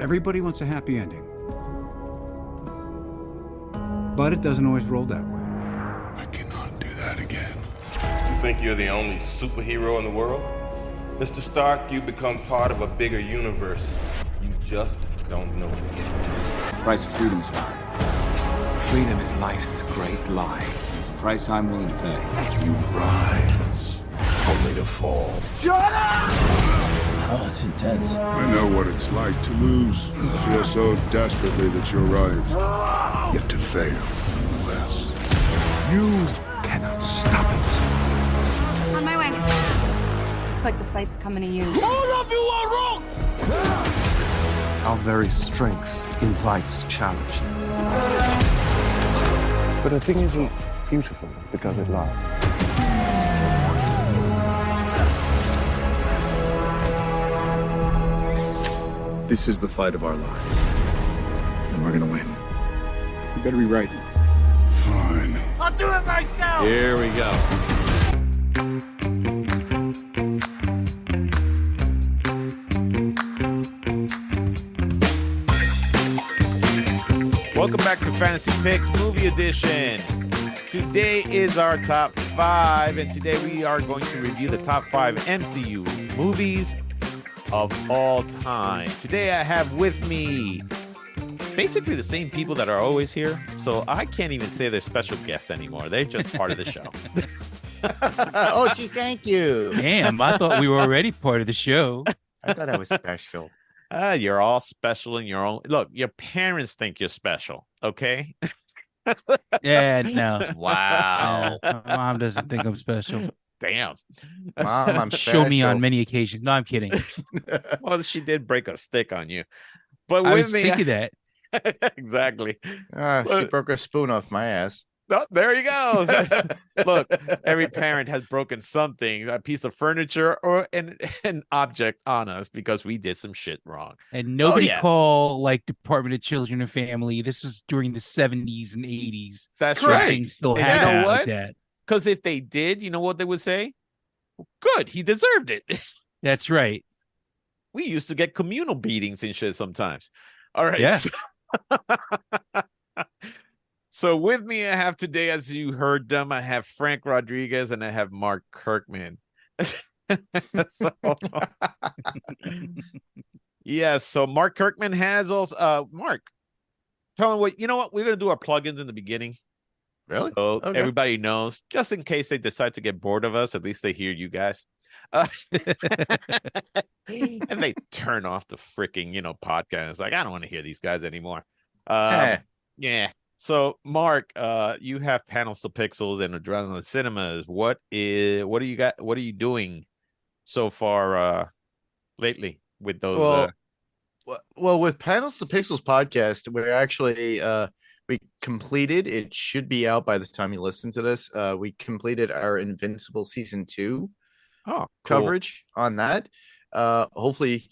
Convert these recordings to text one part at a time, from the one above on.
Everybody wants a happy ending. But it doesn't always roll that way. I cannot do that again. You think you're the only superhero in the world? Mr. Stark, you become part of a bigger universe. You just don't know it yet. The price of freedom is high. Freedom is life's great lie. It's a price I'm willing to pay. You rise, only to fall. Shut up! Oh, it's intense. I know what it's like to lose. Feel so desperately that you're right. Yet to fail, nonetheless. You cannot stop it. On my way. Looks like the fight's coming to you. All of you are wrong! Our very strength invites challenge. But a thing isn't beautiful because it lasts. This is the fight of our lives. And we're gonna win. You better be right. Fine. I'll do it myself! Here we go. Welcome back to Fantasy Picks Movie Edition. Today is our top 5, and today we are going to review the top 5 MCU movies of all time. Today I have with me basically the same people that are always here, so I can't even say they're special guests anymore. They're just part of the show. Oh, gee, thank you. Damn, I thought we were already part of the show. I thought I was special. You're all special in your own. Look, your parents think you're special, okay? Yeah, no. Wow. My mom doesn't think I'm special. Damn. Mom, I'm Show me on special. many occasions. No, I'm kidding. Well, she did break a stick on you. But I with was me, thinking that. exactly. She broke a spoon off my ass. Oh, there you go. Look, every parent has broken something, a piece of furniture or an object on us because we did some shit wrong. And nobody yeah. call like Department of Children and Family. This was during the 70s and 80s. That's Where right. Things still And you happen know like what? that. Because if they did, you know what they would say? Good, he deserved it. That's right. We used to get communal beatings and shit sometimes. All right. Yeah. So with me, I have today, as you heard them, I have Frank Rodriguez and I have Mark Kirkman. So, yes, so Mark Kirkman has also Mark. Tell me what we're gonna do our plugins in the beginning. Really? So Okay. everybody knows, just in case they decide to get bored of us, at least they hear you guys. And they turn off the freaking, podcast. It's like, I don't want to hear these guys anymore. Yeah. So, Mark, you have Panels to Pixels and Adrenaline Cinemas. What do you got? What are you doing so far lately with those? Well, with Panels to Pixels podcast, we're actually we completed. It should be out by the time you listen to this. We completed our Invincible season 2 coverage on that. Hopefully,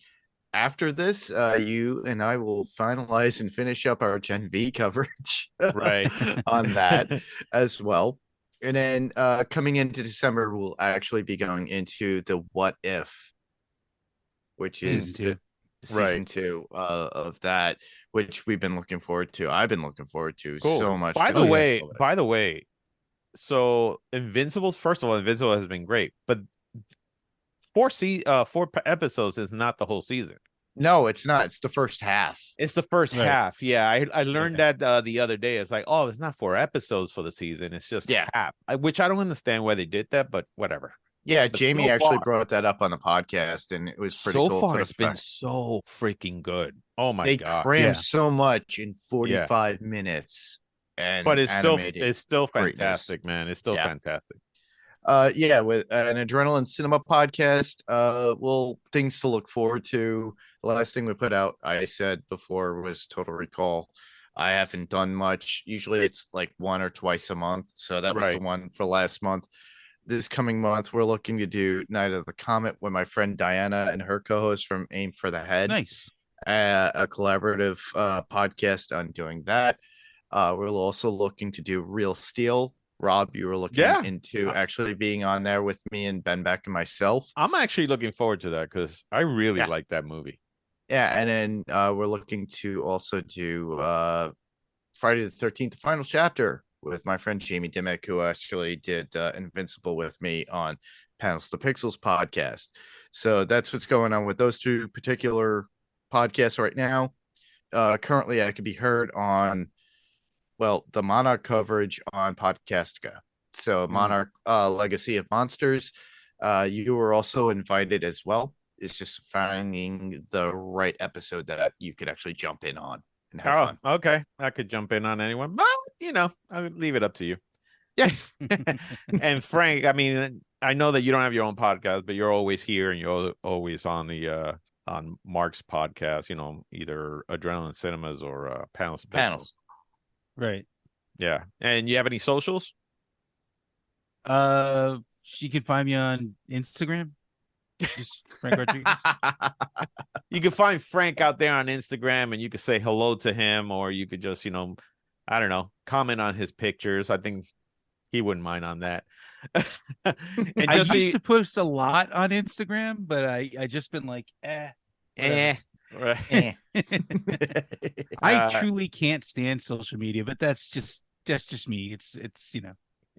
after this, you and I will finalize and finish up our Gen V coverage Right. on that as well. And then coming into December, we'll actually be going into the What If, which is the season 2 of that, which we've been looking forward to. I've been looking forward to so much. By the way, so Invincible has been great, but 4 episodes is not the whole season. No, it's not. It's the first half. It's the first half. Yeah, I learned that the other day. It's like, oh, it's not 4 episodes for the season. It's just half. Which I don't understand why they did that, but whatever. Yeah, But Jamie so actually far- brought that up on the podcast, and it was pretty So cool. far, for it's the been fact so freaking good. Oh my they god! crammed so much in 45 minutes, But it's still greatness. fantastic, man. It's still fantastic. With an Adrenaline Cinema podcast, things to look forward to. The last thing we put out, I said before, was Total Recall. I haven't done much. Usually it's like 1 or twice a month. So that was the one for last month. This coming month, we're looking to do Night of the Comet with my friend Diana and her co-host from Aim for the Head. Nice. A collaborative podcast on doing that. We're also looking to do Real Steel. Rob, you were looking into actually being on there with me and Ben Beck and myself. I'm actually looking forward to that because I really like that movie. Yeah, and then we're looking to also do Friday the 13th, the final chapter with my friend Jamie Dimmick, who actually did Invincible with me on Panels to Pixels podcast. So that's what's going on with those two particular podcasts right now. Currently, I can be heard on, well, the Monarch coverage on Podcastica. So Monarch Legacy of Monsters. You were also invited as well. It's just finding the right episode that you could actually jump in on and have fun. Okay. I could jump in on anyone, but I would leave it up to you. Yeah. And Frank, I mean, I know that you don't have your own podcast, but you're always here and you're always on the on Mark's podcast, either Adrenaline Cinemas or Panels. Right. Yeah. And you have any socials? You can find me on Instagram. Just Frank Rodriguez. You can find Frank out there on Instagram and you could say hello to him, or you could just, I don't know, comment on his pictures. I think he wouldn't mind on that. And I used to post a lot on Instagram, but I just been like, Right. I truly can't stand social media, but that's just me. It's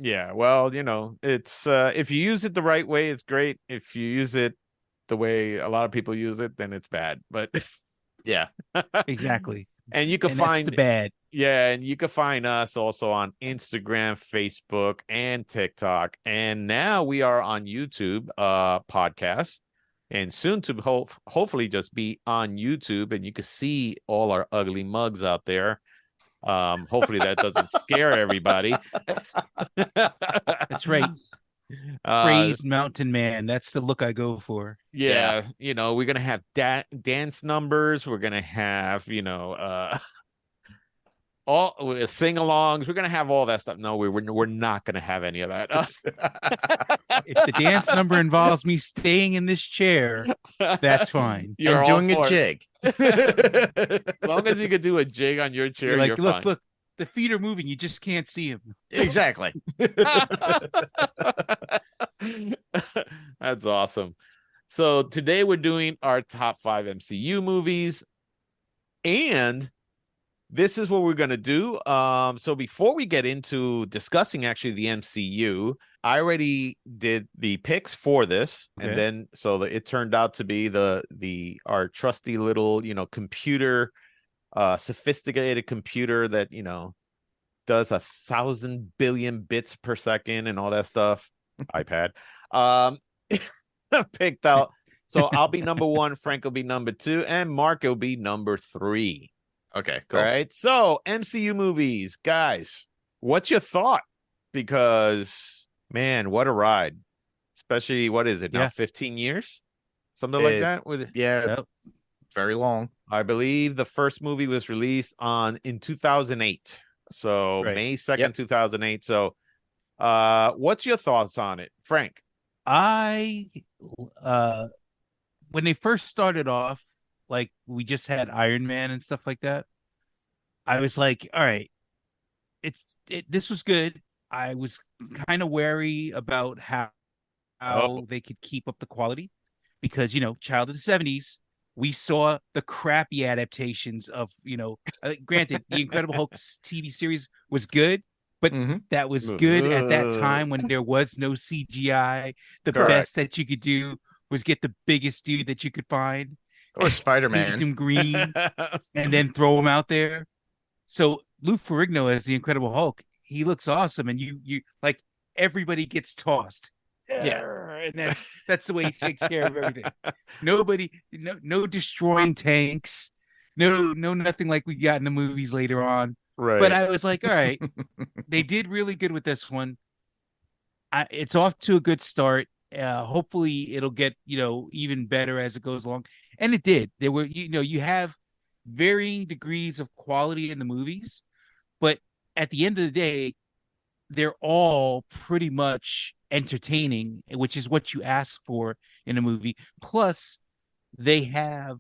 Yeah, well, it's if you use it the right way, it's great. If you use it the way a lot of people use it, then it's bad. But yeah, exactly. And you can find the bad. Yeah, and you can find us also on Instagram, Facebook, and TikTok. And now we are on YouTube podcast, and soon to hopefully just be on YouTube, and you can see all our ugly mugs out there. Hopefully that doesn't scare everybody. That's right. Praise Mountain Man. That's the look I go for. Yeah. We're gonna have dance numbers. We're gonna have all sing-alongs. We're gonna have all that stuff. No, we're not gonna have any of that. If the dance number involves me staying in this chair, that's fine. You're doing a jig. As long as you could do a jig on your chair, you're fine. Look, the feet are moving. You just can't see them. Exactly. That's awesome. So today we're doing our top 5 MCU movies, and this is what we're going to do. So before we get into discussing actually the MCU, I already did the picks for this. Okay. And then it turned out to be our trusty little, computer, sophisticated computer that, does 1,000 billion bits per second and all that stuff. iPad. Picked out. So I'll be number 1, Frank will be number 2, and Mark will be number 3. Okay, cool. All right. So MCU movies, guys, what's your thought? Because man, what a ride. Especially, what is it now? 15 years? Something like that? Very long. I believe the first movie was released in 2008. So right. May 2nd, 2008. So what's your thoughts on it, Frank? When they first started off, like we just had Iron Man and stuff like that, I was like, all right, this was good. I was kind of wary about how they could keep up the quality because, child of the 70s, we saw the crappy adaptations of, granted, the Incredible Hulk TV series was good, but that was good at that time when there was no CGI. The best that you could do was get the biggest dude that you could find. Or Spider-Man. Paint him green and then throw him out there. So Lou Ferrigno as the Incredible Hulk, he looks awesome, and you like everybody gets tossed. Yeah, and that's the way he takes care of everything. Nobody, no destroying tanks, no nothing like we got in the movies later on. Right. But I was like, all right, they did really good with this one. It's off to a good start. Hopefully it'll get, even better as it goes along. And it did. There were, you have varying degrees of quality in the movies, but at the end of the day, they're all pretty much entertaining, which is what you ask for in a movie. Plus, they have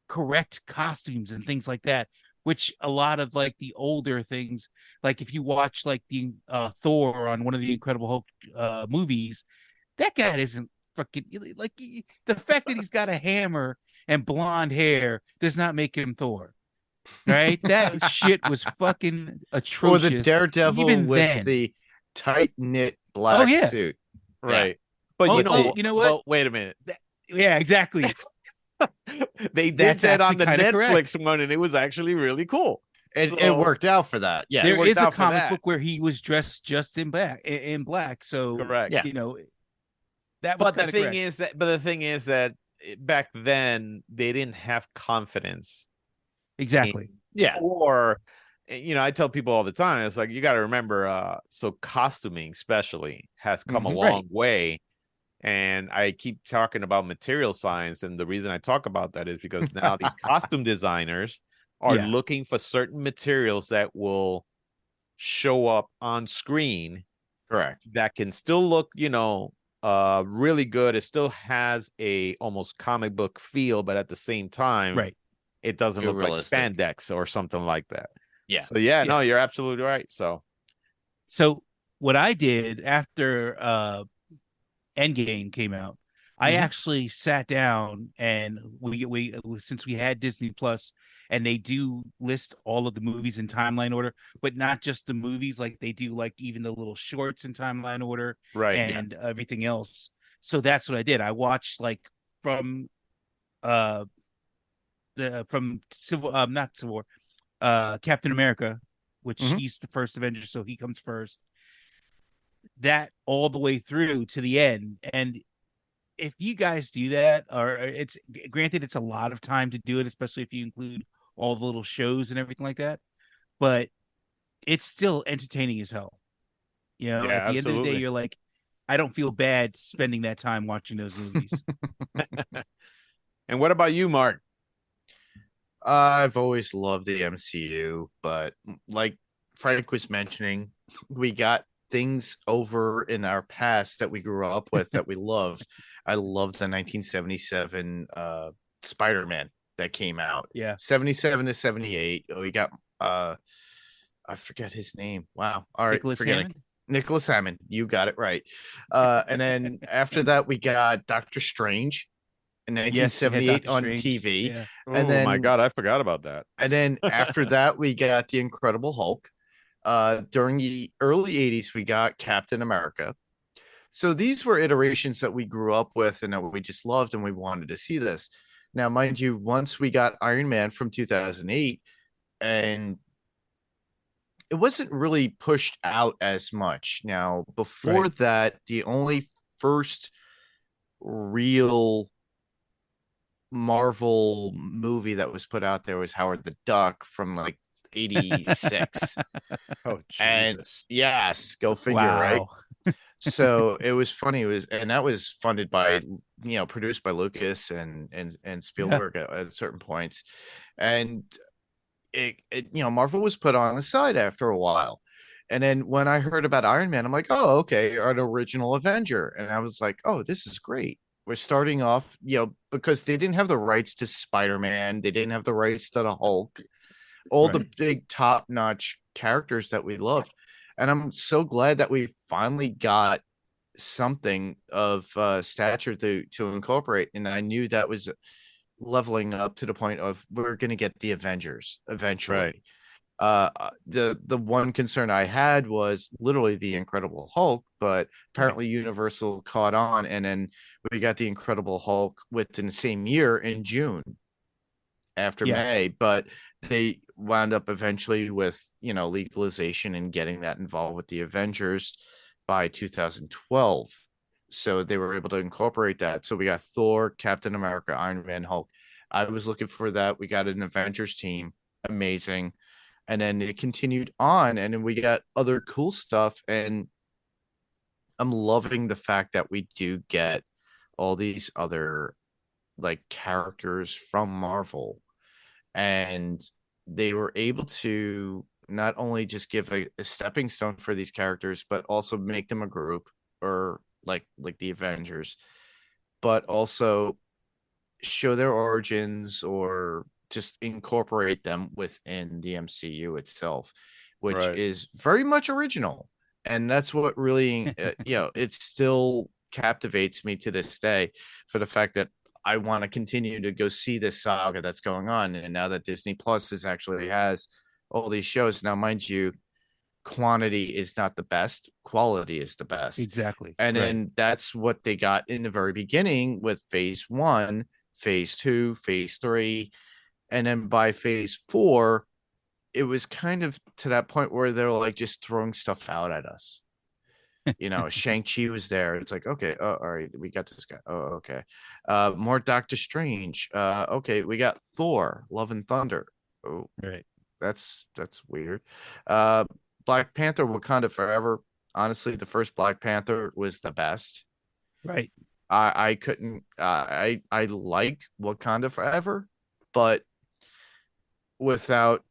correct costumes and things like that, which a lot of like the older things, like if you watch like the Thor on one of the Incredible Hulk movies, that guy isn't fucking like the fact that he's got a hammer and blonde hair does not make him Thor. Right? That shit was fucking atrocious. Or the Daredevil even with then. the tight knit Oh black yeah. suit. Right. But you know what? But wait a minute. Yeah, exactly. They did That's that on the actually kinda Netflix one, and it was actually really cool. It worked out for that. Yeah. There worked is a out for comic that. book where he was dressed just in black. So Correct. Yeah. you know, that was But the kinda thing correct. is that back then they didn't have confidence. Exactly. Yeah. Or I tell people all the time, it's like you got to remember, so costuming especially has come a Mhm. long way. And I keep talking about material science, and the reason I talk about that is because now these costume designers are Yeah. looking for certain materials that will show up on screen Correct. that can still look, really good. It still has a almost comic book feel, but at the same time, Right. it doesn't Feel look realistic. like spandex or something like that. Yeah. So no, you're absolutely right. So what I did after Endgame came out, I actually sat down and we since we had Disney Plus and they do list all of the movies in timeline order, but not just the movies, like they do like even the little shorts in timeline order right. and everything else. So that's what I did. I watched like from Civil not Civil War, Captain America, which he's the first Avenger, so he comes first. That all the way through to the end. And if you guys do that, or it's granted it's a lot of time to do it, especially if you include all the little shows and everything like that, but it's still entertaining as hell. Yeah, at the end of the absolutely. day, you're like, I don't feel bad spending that time watching those movies. And what about you, Mark? I've always loved the MCU, but like Frank was mentioning, we got things over in our past that we grew up with that we loved. I loved the 1977 Spider-Man that came out. Yeah. 77 to 78. We got I forget his name. Wow. All right. Nicholas Hammond? Nicholas Hammond. You got it right. And then after that, we got Doctor Strange in 1978 on TV. Yeah. And then, my God, I forgot about that. And then after that, we got the Incredible Hulk. During the early 80s, we got Captain America. So these were iterations that we grew up with and that we just loved, and we wanted to see this. Now, mind you, once we got Iron Man from 2008, and it wasn't really pushed out as much. Now, before that, the only first real Marvel movie that was put out there was Howard the Duck from like 86. Oh, and Jesus. yes, go figure, right? So it was funny. And that was funded by, produced by Lucas and Spielberg at certain points. And it Marvel was put on the side after a while. And then when I heard about Iron Man, I'm like, oh, okay, an original Avenger. And I was like, oh, this is great. We're starting off, because they didn't have the rights to Spider-Man. They didn't have the rights to the Hulk, all the big top-notch characters that we loved. And I'm so glad that we finally got something of stature to incorporate. And I knew that was leveling up to the point of we're going to get the Avengers eventually. The one concern I had was literally the Incredible Hulk, but apparently Universal caught on, and then we got the Incredible Hulk within the same year in June after May, but they wound up eventually with legalization and getting that involved with the Avengers by 2012. So they were able to incorporate that. So we got Thor, Captain America, Iron Man, Hulk. I was looking for that. We got an Avengers team. Amazing. And then it continued on, and then we got other cool stuff. And I'm loving the fact that we do get all these other like characters from Marvel, and they were able to not only just give a stepping stone for these characters, but also make them a group, or like the Avengers, but also show their origins or just incorporate them within the MCU itself, which is very much original. And that's what really, it's still captivates me to this day for the fact that I want to continue to go see this saga that's going on. And now that Disney Plus actually has all these shows, now mind you, quantity is not the best, quality is the best. Exactly. And then that's what they got in the very beginning with phase 1, phase 2, phase 3, and then by phase 4 it was kind of to that point where they're like just throwing stuff out at us. You know, Shang-Chi was there. It's like, okay, all right, we got this guy. Oh, okay. More Doctor Strange. Okay, we got Thor, Love and Thunder. Oh, right. That's weird. Black Panther, Wakanda Forever. Honestly, the first Black Panther was the best. Right. I couldn't I like Wakanda Forever, but without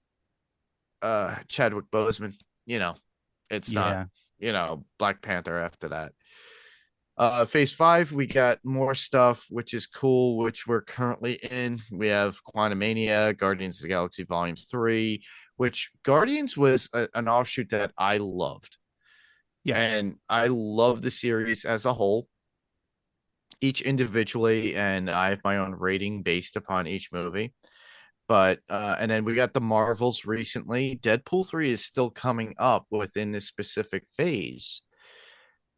Chadwick Boseman, you know, it's not, you know, Black Panther after that. Phase 5, we got more stuff, which is cool, which we're currently in. We have Quantumania, Guardians of the Galaxy Volume 3, which Guardians was an offshoot that I loved. Yeah. And I love the series as a whole, each individually, and I have my own rating based upon each movie. But and then we got the Marvels recently. Deadpool 3 is still coming up within this specific phase,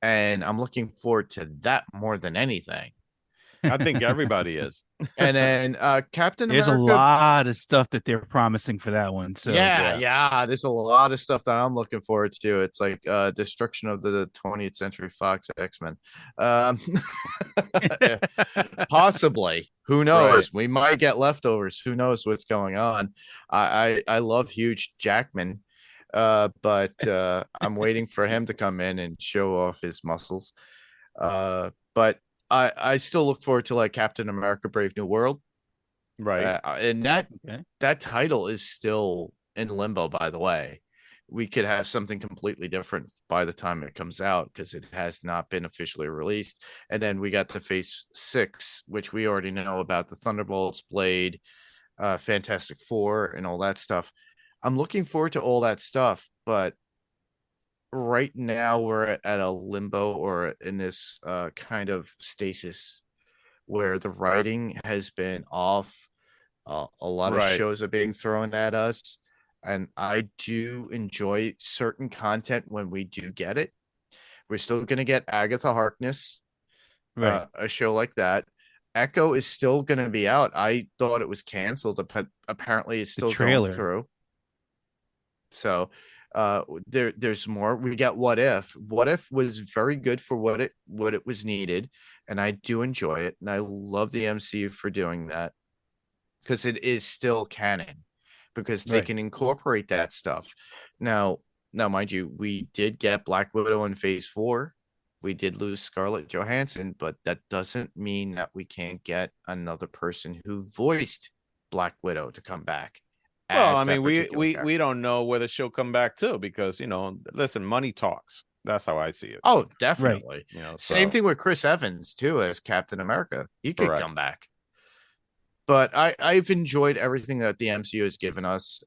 and I'm looking forward to that more than anything. I think everybody is. And then Captain There's America. a lot of stuff that they're promising for that one. So yeah, there's a lot of stuff that I'm looking forward to. It's like destruction of the 20th Century Fox X-Men. Possibly. Who knows? Right. We might get leftovers. Who knows what's going on? I love Hugh Jackman, but I'm waiting for him to come in and show off his muscles. But I still look forward to like Captain America Brave New World. Right. And that title is still in limbo, by the way. We could have something completely different by the time it comes out because it has not been officially released. And then we got the phase 6, which we already know about, the Thunderbolts, Blade, Fantastic Four, and all that stuff. I'm looking forward to all that stuff, but right now we're at a limbo or in this kind of stasis where the writing has been off. A lot of shows are being thrown at us, and I do enjoy certain content when we do get it. We're still going to get Agatha Harkness, right. A show like that. Echo is still going to be out. I thought it was canceled, but apparently it's still going through. So there's more. We got What If. What If was very good for what it was needed, and I do enjoy it, and I love the MCU for doing that because it is still canon, because they can incorporate that stuff. Now, mind you, we did get Black Widow in phase 4. We did lose Scarlett Johansson, but that doesn't mean that we can't get another person who voiced Black Widow to come back. Well, I mean, we don't know whether she'll come back too, because, you know, listen, money talks. That's how I see it. Oh, definitely. Right. You know, same thing with Chris Evans too as Captain America. He could come back. But I've enjoyed everything that the MCU has given us.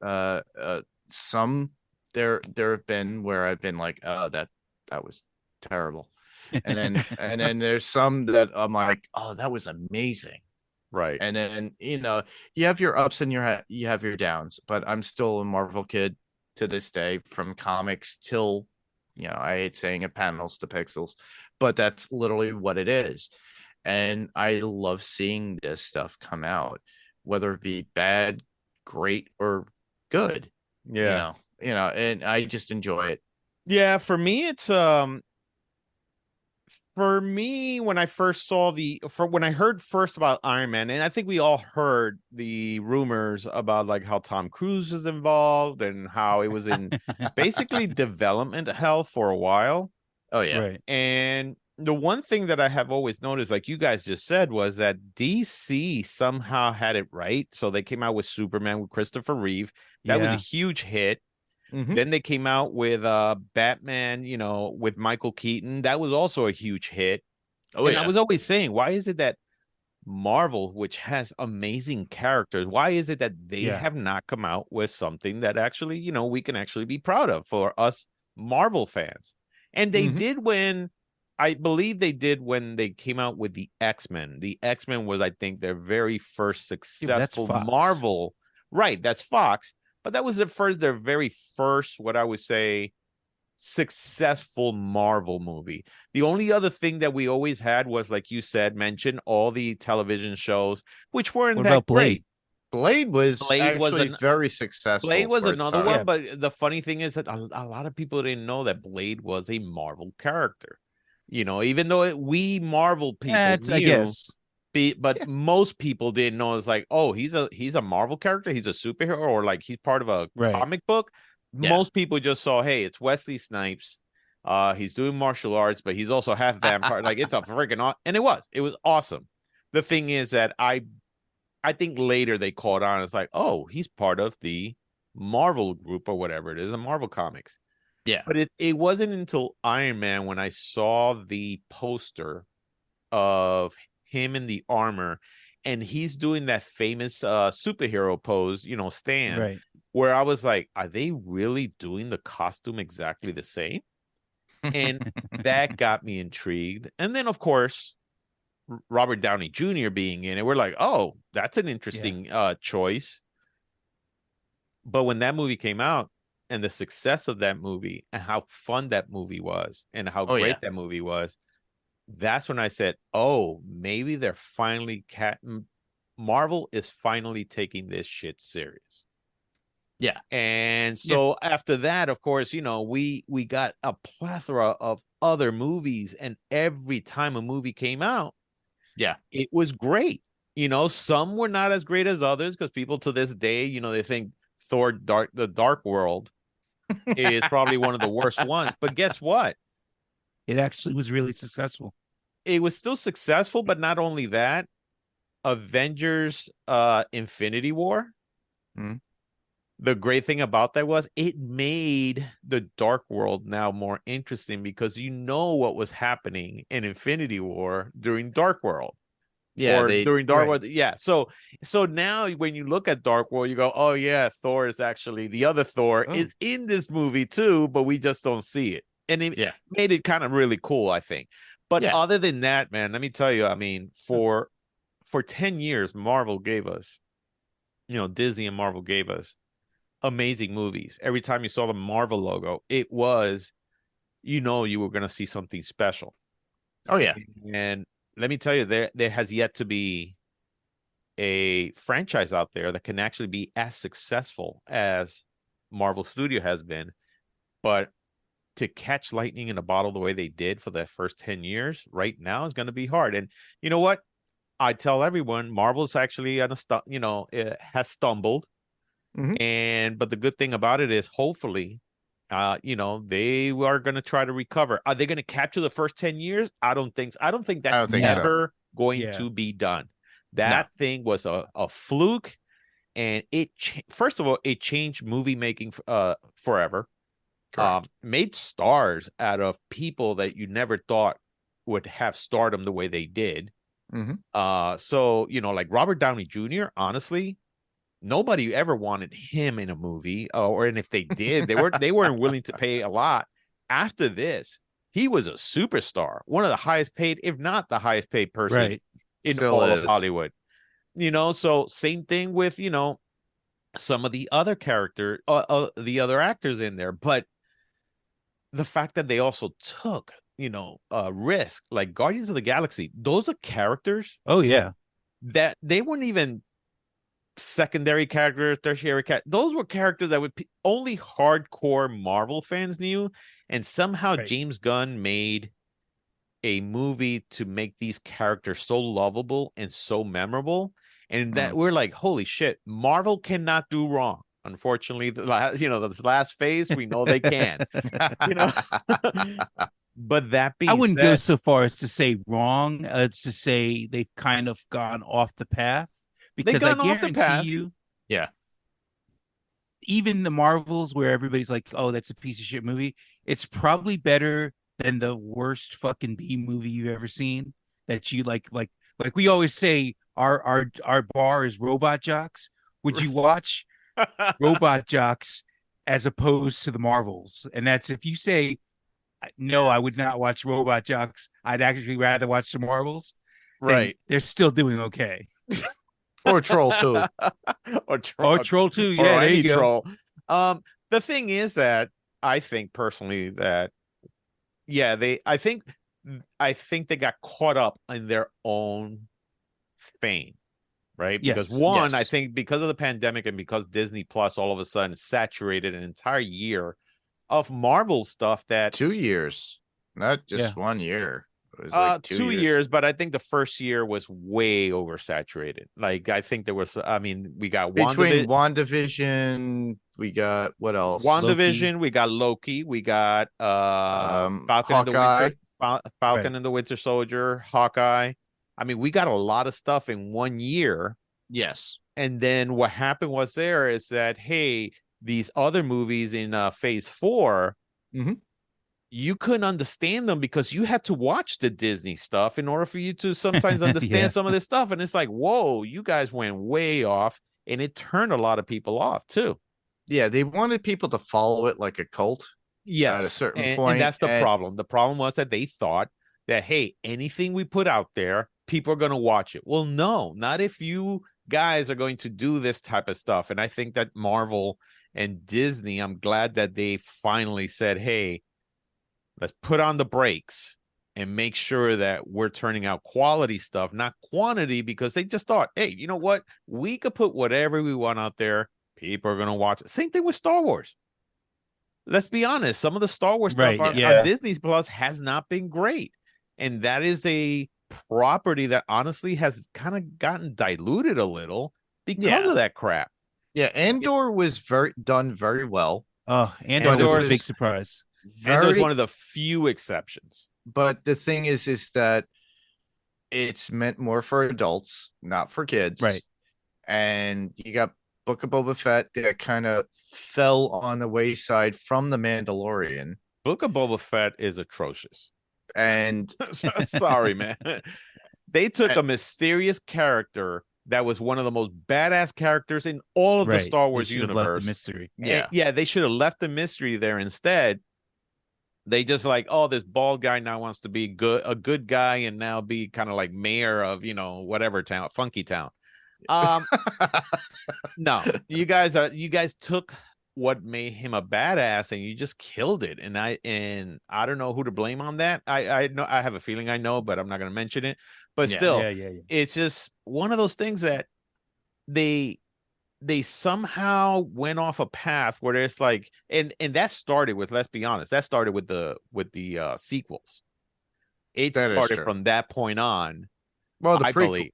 Some there have been where I've been like, oh, that was terrible, and then there's some that I'm like, oh, that was amazing. Right. And then, you know, you have your ups and you have your downs, but I'm still a Marvel kid to this day, from comics till, you know, I hate saying it, panels to pixels, but that's literally what it is. And I love seeing this stuff come out, whether it be bad, great, or good. Yeah. You know, and I just enjoy it. Yeah, for me, it's for me, when I first saw when I heard first about Iron Man, and I think we all heard the rumors about like how Tom Cruise was involved and how it was in basically development hell for a while. Oh yeah. Right. And the one thing that I have always noticed, like you guys just said, was that DC somehow had it right. So they came out with Superman with Christopher Reeve. That was a huge hit. Mm-hmm. Then they came out with Batman, you know, with Michael Keaton. That was also a huge hit. Oh, and I was always saying, why is it that Marvel, which has amazing characters, why is it that they have not come out with something that actually, you know, we can actually be proud of for us Marvel fans? And they did when I believe they did when they came out with the X-Men. The X-Men was, I think, their very first successful Fox. Marvel. Right, that's Fox. But that was their very first, what I would say, successful Marvel movie. The only other thing that we always had was, like you said, mention all the television shows, which weren't What that about Blade? great. Blade was Blade was actually very successful. Blade was for its another time. one, but the funny thing is that a lot of people didn't know that Blade was a Marvel character. You know, even though we Marvel people knew, I guess. but most people didn't know. It's like, oh, he's a Marvel character, he's a superhero, or like he's part of a comic book. Yeah. Most people just saw, hey, it's Wesley Snipes. He's doing martial arts, but he's also half vampire. Like, it's a freaking and it was awesome. The thing is that I think later they caught on. It's like, oh, he's part of the Marvel group or whatever it is, a Marvel Comics. Yeah. But it wasn't until Iron Man when I saw the poster of him in the armor and he's doing that famous superhero pose, you know, stand, Right. where I was like, are they really doing the costume exactly the same? And that got me intrigued. And then, of course, Robert Downey Jr. being in it, we're like, oh, that's an interesting choice. But when that movie came out and the success of that movie and how fun that movie was and how great that movie was, that's when I said, oh, maybe they're finally Marvel is finally taking this shit serious. Yeah. And so after that, of course, you know, we got a plethora of other movies, and every time a movie came out, it was great. You know, some were not as great as others because people to this day, you know, they think Thor the Dark World is probably one of the worst ones. But guess what? It actually was really successful. It was still successful, but not only that, Avengers Infinity War. The great thing about that was it made the Dark World now more interesting because you know what was happening in Infinity War during Dark World. During Dark World. Yeah. So now when you look at Dark World, you go, oh yeah, Thor is actually the other Thor is in this movie too, but we just don't see it. And it made it kind of really cool, I think. But other than that, man, let me tell you, I mean, for 10 years, Marvel gave us, you know, Disney and Marvel gave us amazing movies. Every time you saw the Marvel logo, it was, you know, you were going to see something special. Oh, yeah. And let me tell you, there has yet to be a franchise out there that can actually be as successful as Marvel Studio has been. But to catch lightning in a bottle the way they did for the first 10 years right now is going to be hard. And you know what? I tell everyone, Marvel's actually on it has stumbled. But the good thing about it is hopefully, you know, they are going to try to recover. Are they going to capture the first 10 years? I don't think so. I don't think that's ever going to be done. That thing was a fluke, and first of all, it changed movie making forever. Made stars out of people that you never thought would have stardom the way they did. So, you know, like Robert Downey Jr., honestly, nobody ever wanted him in a movie, and if they did, they weren't willing to pay a lot. After this, he was a superstar, one of the highest paid, if not the highest paid person in all of Hollywood. You know, so same thing with, you know, some of the other the other actors in there, but the fact that they also took, you know, risk, like Guardians of the Galaxy, those are characters. Oh yeah, that they weren't even secondary characters, tertiary characters. Those were characters that only hardcore Marvel fans knew, and somehow James Gunn made a movie to make these characters so lovable and so memorable, and that we're like, holy shit, Marvel cannot do wrong. Unfortunately, this last phase, we know they can. You know, but that being I wouldn't said, go so far as to say wrong. It's to say they've kind of gone off the path. Because I guarantee you, even the Marvels, where everybody's like, "Oh, that's a piece of shit movie," it's probably better than the worst fucking B movie you've ever seen. That you like we always say, our bar is Robot Jocks. Would you watch Robot Jocks as opposed to the Marvels? And that's if you say, No, I would not watch Robot Jocks. I'd actually rather watch the Marvels. And Right. they're still doing okay. Or Troll 2. or troll, Troll 2. or Yeah, there any you go. troll. The thing is that I think personally that I think they got caught up in their own fame, right? Because Yes. I think because of the pandemic and because Disney Plus all of a sudden saturated an entire year of Marvel stuff that 2 years, not just 1 year. It was like 2 years, but I think the first year was way oversaturated. Like I think there was, I mean, we got between WandaVision, we got what else? WandaVision, we got Loki, we got Falcon Hawkeye. and the Winter Soldier, Hawkeye. I mean, we got a lot of stuff in 1 year. Yes. And then what happened was is that, hey, these other movies in phase 4, you couldn't understand them because you had to watch the Disney stuff in order for you to sometimes understand some of this stuff. And it's like, whoa, you guys went way off, and it turned a lot of people off too. Yeah, they wanted people to follow it like a cult. Yes, at a certain point. And that's the problem. The problem was that they thought that, hey, anything we put out there, people are going to watch it. Well, no, not if you guys are going to do this type of stuff. And I think that Marvel and Disney, I'm glad that they finally said, hey, let's put on the brakes and make sure that we're turning out quality stuff, not quantity, because they just thought, hey, you know what? We could put whatever we want out there. People are going to watch it. Same thing with Star Wars. Let's be honest. Some of the Star Wars stuff on Disney Plus has not been great. And that is a property that honestly has kind of gotten diluted a little because of that crap. Yeah, Andor was done very well. Oh, Andor was a big surprise. Andor's one of the few exceptions. But the thing is that it's meant more for adults, not for kids. Right. And you got Book of Boba Fett that kind of fell on the wayside from The Mandalorian. Book of Boba Fett is atrocious. And sorry, man. They took a mysterious character that was one of the most badass characters in all of the Star Wars universe. Left the mystery. Yeah, they should have left the mystery there instead. They just like, oh, this bald guy now wants to be a good guy and now be kind of like mayor of, whatever town, Funky Town. No, you guys took what made him a badass and you just killed it. And I don't know who to blame on that. I know, I have a feeling I know, but I'm not going to mention it. But still, it's just one of those things that they somehow went off a path where it's like, and that started with, let's be honest, that started with the sequels. It started from that point on. Well, I believe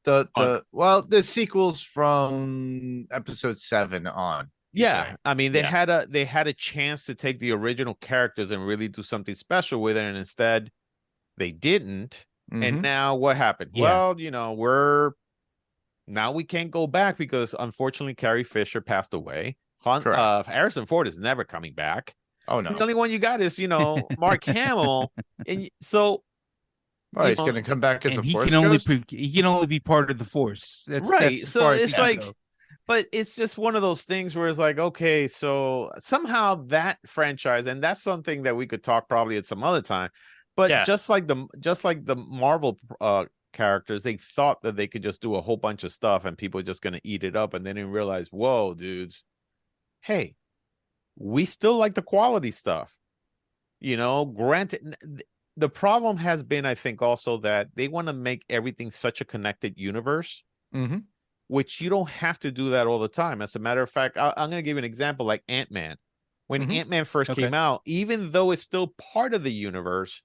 the sequels from episode 7 on. Yeah, I mean they had a chance to take the original characters and really do something special with it, and instead they didn't. And now what happened? Well, now we can't go back because unfortunately Carrie Fisher passed away. Harrison Ford is never coming back. Oh no, the only one you got is Mark Hamill, and so. Well, he's going to come back as a Force he can only be part of the Force. That's so it's like, but it's just one of those things where it's like, okay, so somehow that franchise, and that's something that we could talk probably at some other time. But just like the Marvel characters, they thought that they could just do a whole bunch of stuff and people are just going to eat it up, and they didn't realize, whoa, dudes, hey, we still like the quality stuff. Granted. The problem has been, I think, also that they want to make everything such a connected universe, which you don't have to do that all the time. As a matter of fact, I'm going to give you an example like Ant-Man. When Ant-Man first came out, even though it's still part of the universe,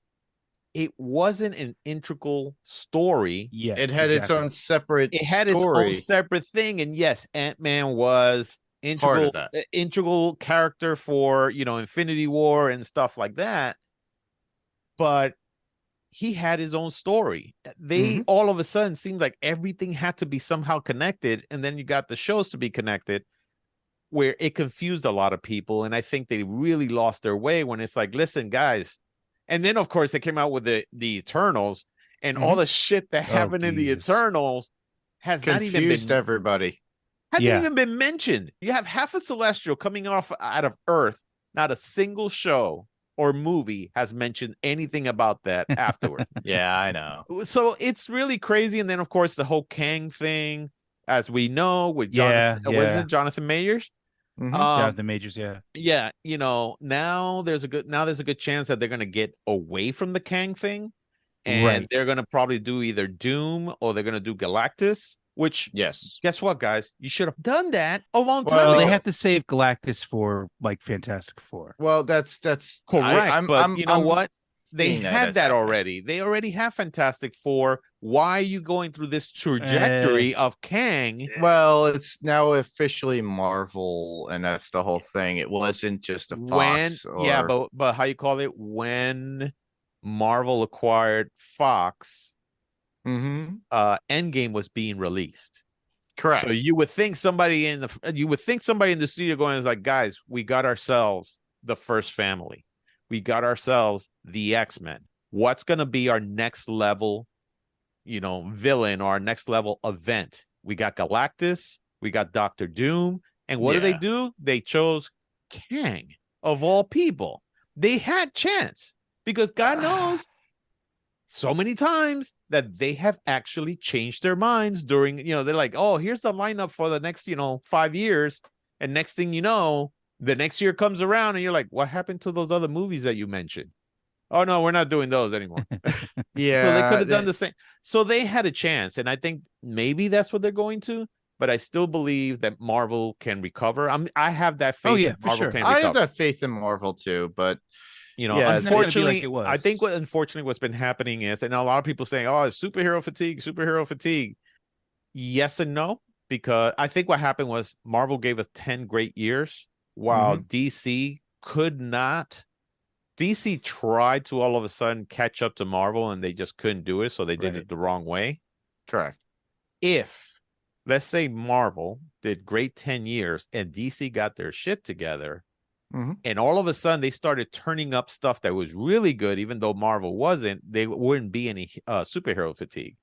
it wasn't an integral story. Yeah, it had its own separate its own separate thing. And yes, Ant-Man was integral character for, Infinity War and stuff like that. But he had his own story. They all of a sudden seemed like everything had to be somehow connected. And then you got the shows to be connected where it confused a lot of people. And I think they really lost their way when it's like, listen, guys. And then, of course, they came out with the Eternals and all the shit that happened in the Eternals has confused not even been everybody. Hasn't even been mentioned. You have half a Celestial coming off out of Earth, not a single show. or movie has mentioned anything about that afterwards. Yeah, I know. So it's really crazy. And then, of course, the whole Kang thing, as we know, with Jonathan, what is it, Jonathan Majors? Jonathan Majors, yeah. Yeah, now there's a good chance that they're gonna get away from the Kang thing, and they're gonna probably do either Doom or they're gonna do Galactus. Which, yes, guess what, guys? You should have done that a long time Well, ago. they have to save Galactus for like Fantastic Four. Well, that's correct. But you know what? They seeing that had as that happening. already. They already have Fantastic Four. Why are you going through this trajectory of Kang? Well, it's now officially Marvel, and that's the whole thing. It wasn't just a Fox. But how you call it? When Marvel acquired Fox, Endgame was being released. Correct. So you would think somebody in the studio going is like, guys, we got ourselves the First Family. We got ourselves the X-Men. What's going to be our next level, villain or our next level event? We got Galactus. We got Doctor Doom. And what do? They chose Kang, of all people. They had chance because God knows so many times that they have actually changed their minds during, they're like, oh, here's the lineup for the next, 5 years. And next thing you know, the next year comes around and you're like, what happened to those other movies that you mentioned? Oh, no, we're not doing those anymore. Yeah. So they could have done the same. So they had a chance. And I think maybe that's what they're going to. But I still believe that Marvel can recover. I have that faith. Oh, yeah, that Marvel can I recover. have that faith in Marvel too, but unfortunately, like it was. I think what's been happening is, and a lot of people saying, oh, it's superhero fatigue. Yes and no, because I think what happened was Marvel gave us 10 great years while DC could not. DC tried to all of a sudden catch up to Marvel and they just couldn't do it. So they did it the wrong way. Correct. If, let's say, Marvel did great 10 years and DC got their shit together, and all of a sudden they started turning up stuff that was really good, even though Marvel wasn't, they wouldn't be any superhero fatigue.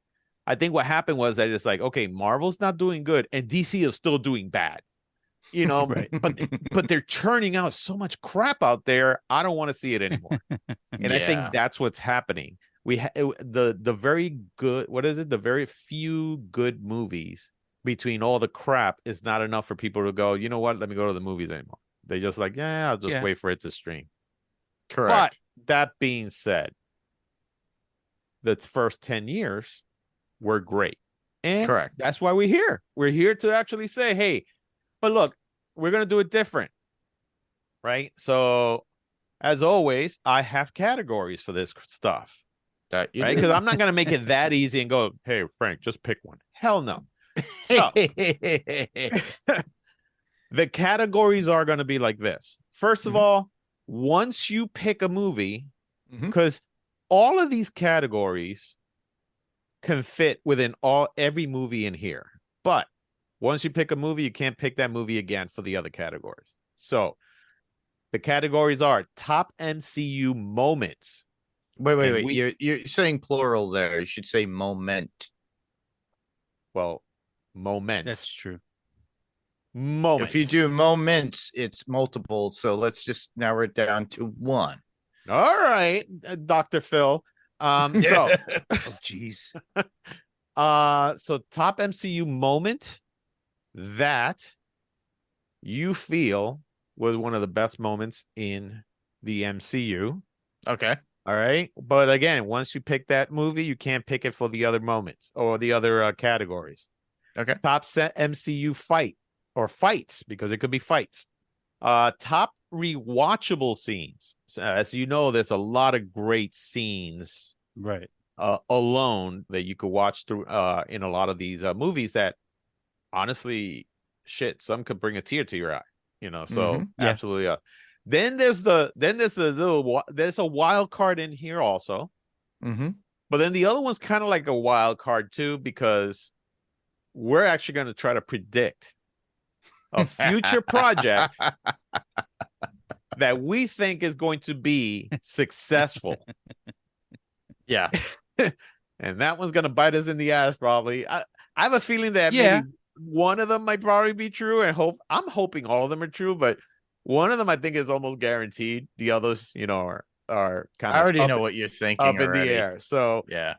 I think what happened was that it's like, okay, Marvel's not doing good and DC is still doing bad, but they're churning out so much crap out there. I don't want to see it anymore. And I think that's what's happening. We the very good, what is it? The very few good movies between all the crap is not enough for people to go, you know what? Let me go to the movies anymore. They just like, I'll just wait for it to stream. Correct. But that being said, the first 10 years were great. And correct. That's why we're here. We're here to actually say, hey, but look, we're going to do it different. Right? So, as always, I have categories for this stuff. Right? Because I'm not going to make it that easy and go, hey, Frank, just pick one. Hell no. So, the categories are going to be like this. First of all, once you pick a movie, because all of these categories can fit within every movie in here. But once you pick a movie, you can't pick that movie again for the other categories. So the categories are top MCU moments. Wait. You're saying plural there. You should say moment. Well, moment. That's true. Moment. If you do moments, it's multiple. So let's just narrow it down to one. All right, Dr. Phil. So, oh jeez. So top MCU moment that you feel was one of the best moments in the MCU. Okay. All right. But again, once you pick that movie, you can't pick it for the other moments or the other categories. Okay. Top set MCU fight or fights, because it could be fights. Top rewatchable scenes. So, as you know, there's a lot of great scenes alone that you could watch through in a lot of these movies that honestly, some could bring a tear to your eye, so absolutely. Then there's a wild card in here also. But then the other one's kind of like a wild card too, because we're actually going to try to predict a future project that we think is going to be successful. Yeah. And that one's going to bite us in the ass probably. I have a feeling that maybe one of them might probably be true, and I'm hoping all of them are true, but one of them I think is almost guaranteed. The others, are are kind I of already know what you're thinking up in already. the air. So Yeah.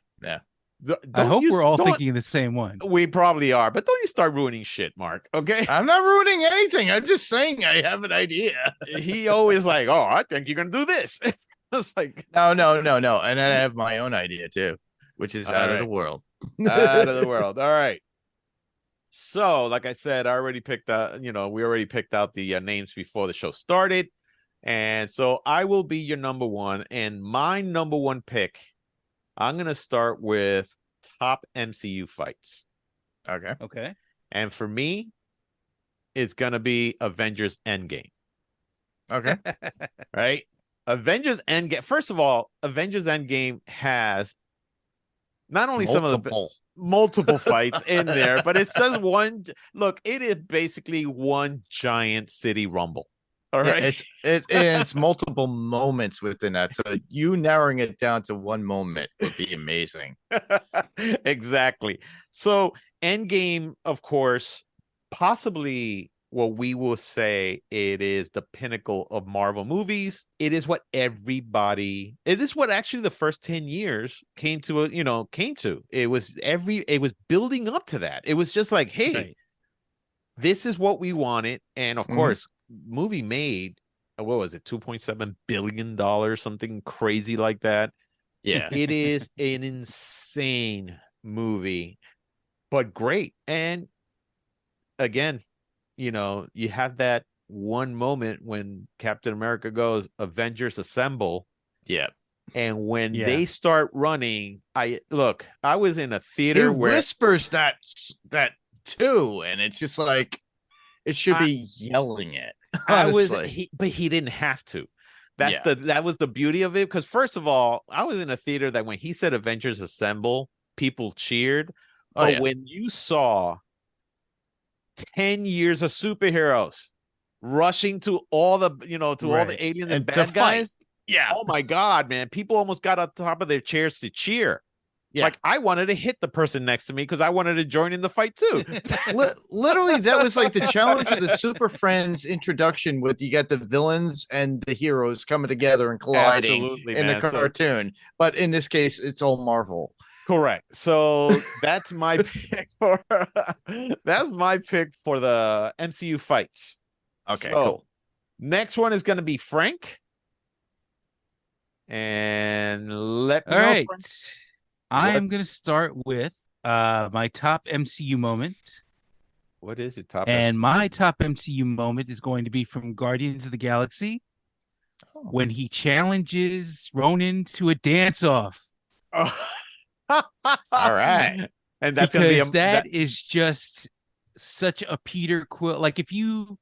I hope we're all thinking of the same one. We probably are, but don't you start ruining shit, Mark. Okay. I'm not ruining anything. I'm just saying I have an idea. He always like, oh, I think you're gonna do this. It's like No. And then I have my own idea too, which is out of the world. Out of the world. All right. So, like I said, I already picked we already picked out the names before the show started. And so I will be your number one. And my number one pick, I'm going to start with top MCU fights. Okay. And for me, it's going to be Avengers Endgame. Okay. Right? Avengers Endgame. First of all, Avengers Endgame has not only some of the multiple fights in there, but it's just one. Look, it is basically one giant city rumble. All right. It's multiple moments within that. So you narrowing it down to one moment would be amazing. Exactly. So Endgame, of course, possibly what we will say it is the pinnacle of Marvel movies. It is what actually the first 10 years came to. It was building up to that. It was just like, hey, this is what we wanted. And of course, movie made, what was it, $2.7 billion, something crazy like that. Yeah. It is an insane movie, but great. And again, you have that one moment when Captain America goes, Avengers assemble. Yeah. And when they start running, I was in a theater where whispers that too, and it's just like it should be yelling it. Honestly. but he didn't have to. That was the beauty of it. Because first of all, I was in a theater that when he said Avengers assemble, people cheered. But when you saw 10 years of superheroes rushing to all the all the aliens and bad guys, oh my god, man, people almost got on top of their chairs to cheer. Like I wanted to hit the person next to me because I wanted to join in the fight too. Literally, that was like the challenge of the Super Friends introduction, with you get the villains and the heroes coming together and colliding in the cartoon. But in this case, it's all Marvel. Correct. So that's my pick for the MCU fights. Okay, so, cool. Next one is going to be Frank. And let me All know, right. Frank. I am going to start with my top MCU moment. What is your top? And my top MCU moment is going to be from Guardians of the Galaxy when he challenges Ronan to a dance-off. Oh. All right. And that's because going to be that is just such a Peter Quill. Like if you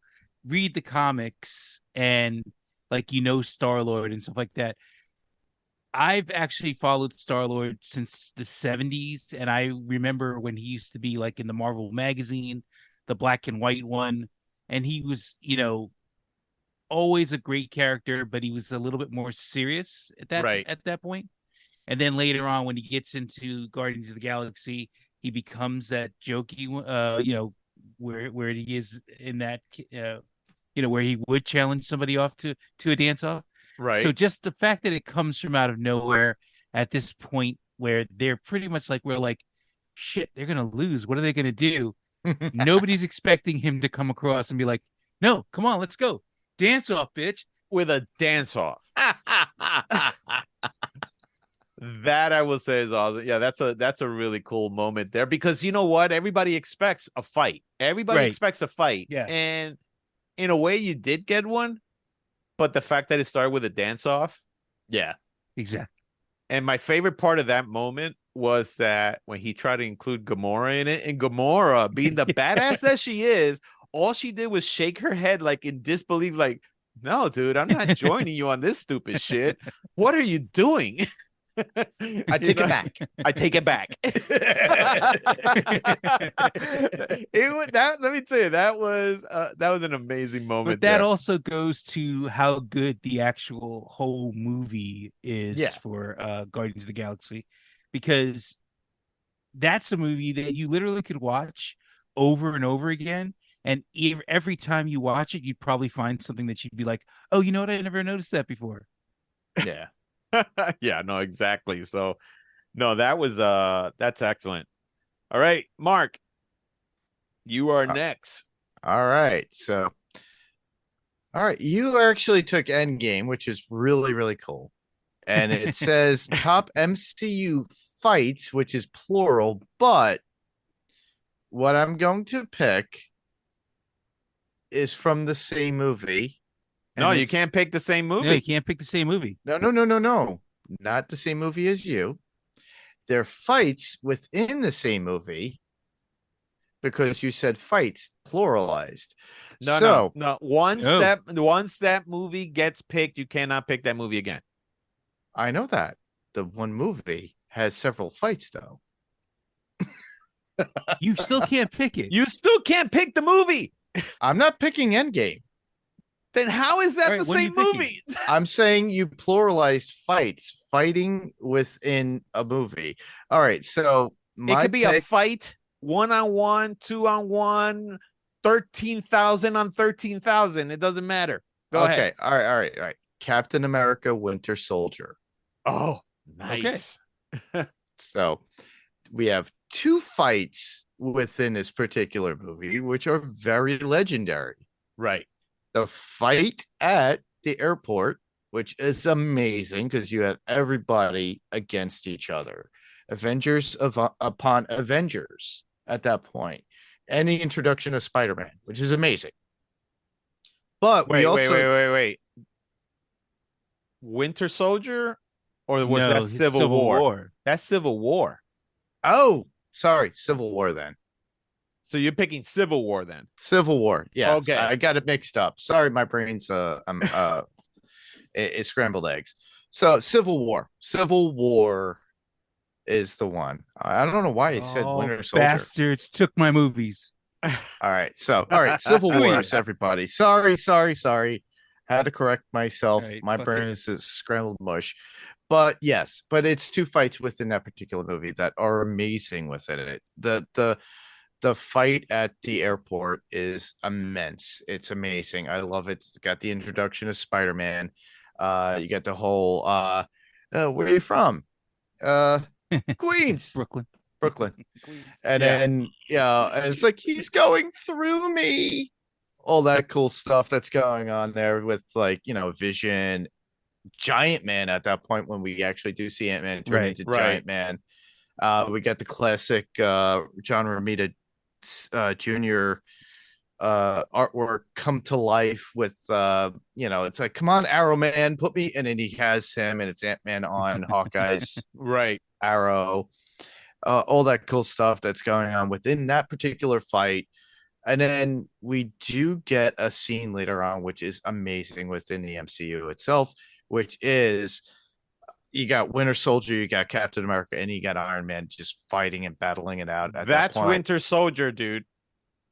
read the comics and Star-Lord and stuff like that, I've actually followed Star-Lord since the 70s, and I remember when he used to be like in the Marvel magazine, the black and white one, and he was, always a great character, but he was a little bit more serious at that point. And then later on, when he gets into Guardians of the Galaxy, he becomes that jokey, where he is in that, where he would challenge somebody off to a dance off. Right. So just the fact that it comes from out of nowhere at this point where they're pretty much like, we're like, shit, they're going to lose. What are they going to do? Nobody's expecting him to come across and be like, no, come on, let's go. Dance off, bitch. With a dance off. That I will say is awesome. Yeah, that's a really cool moment there, because you know what? Everybody expects a fight. Everybody expects a fight. Yeah. And in a way, you did get one. But the fact that it started with a dance off. Yeah, exactly. And my favorite part of that moment was that when he tried to include Gamora in it, and Gamora, being the badass that she is, all she did was shake her head like in disbelief, like, no, dude, I'm not joining you on this stupid shit. What are you doing? I take it back. I take it back. Let me tell you, that was an amazing moment. But that also goes to how good the actual whole movie is for Guardians of the Galaxy, because that's a movie that you literally could watch over and over again. And every time you watch it, you'd probably find something that you'd be like, oh, you know what? I never noticed that before. Yeah. Yeah, no, exactly. So no, that was that's excellent. All right, Mark, you are next. All right. So, all right. You actually took Endgame, which is really, really cool. And it says top MCU fights, which is plural. But what I'm going to pick is from the same movie. No, you can't pick the same movie. No, you can't pick the same movie. No. Not the same movie as you. They're fights within the same movie because you said fights pluralized. No. Once that movie gets picked, you cannot pick that movie again. I know that. The one movie has several fights, though. You still can't pick it. You still can't pick the movie. I'm not picking Endgame. Then how is that All right, the what are same you picking? movie? I'm saying you pluralized fights, fighting within a movie. All right, so It could be a fight, 1-on-1, 2-on-1, 13,000 on 13,000. It doesn't matter. Go ahead. All right. Captain America, Winter Soldier. Oh, nice. So we have two fights within this particular movie, which are very legendary. Right. The fight at the airport, which is amazing because you have everybody against each other. Avengers upon Avengers at that point. And the introduction of Spider-Man, which is amazing. But wait. Winter Soldier? Or was that Civil War? That's Civil War. Oh, sorry. Civil War then. So you're picking Civil War then? Civil War. Yeah. Okay. I got it mixed up. Sorry, my brain's it's scrambled eggs. So Civil War. Civil War is the one. I don't know why he said Winter Soldier. Bastards took my movies. All right. Civil War, everybody. Sorry. Had to correct myself. Right, my brain is scrambled mush. But yes, it's two fights within that particular movie that are amazing within it. The fight at the airport is immense. It's amazing. I love it. It's got the introduction of Spider-Man. You get the whole where are you from? Queens. Brooklyn. And then and it's like he's going through me. All that cool stuff that's going on there with Vision, Giant Man at that point when we actually do see Ant-Man turn into Giant Man. We got the classic John Romita Jr. Artwork come to life with it's like, come on, Arrow Man, put me, and then he has him and it's Ant-Man on Hawkeye's Arrow. All that cool stuff that's going on within that particular fight. And then we do get a scene later on, which is amazing within the MCU itself, which is you got Winter Soldier, you got Captain America, and you got Iron Man just fighting and battling it out. That's Winter Soldier, dude.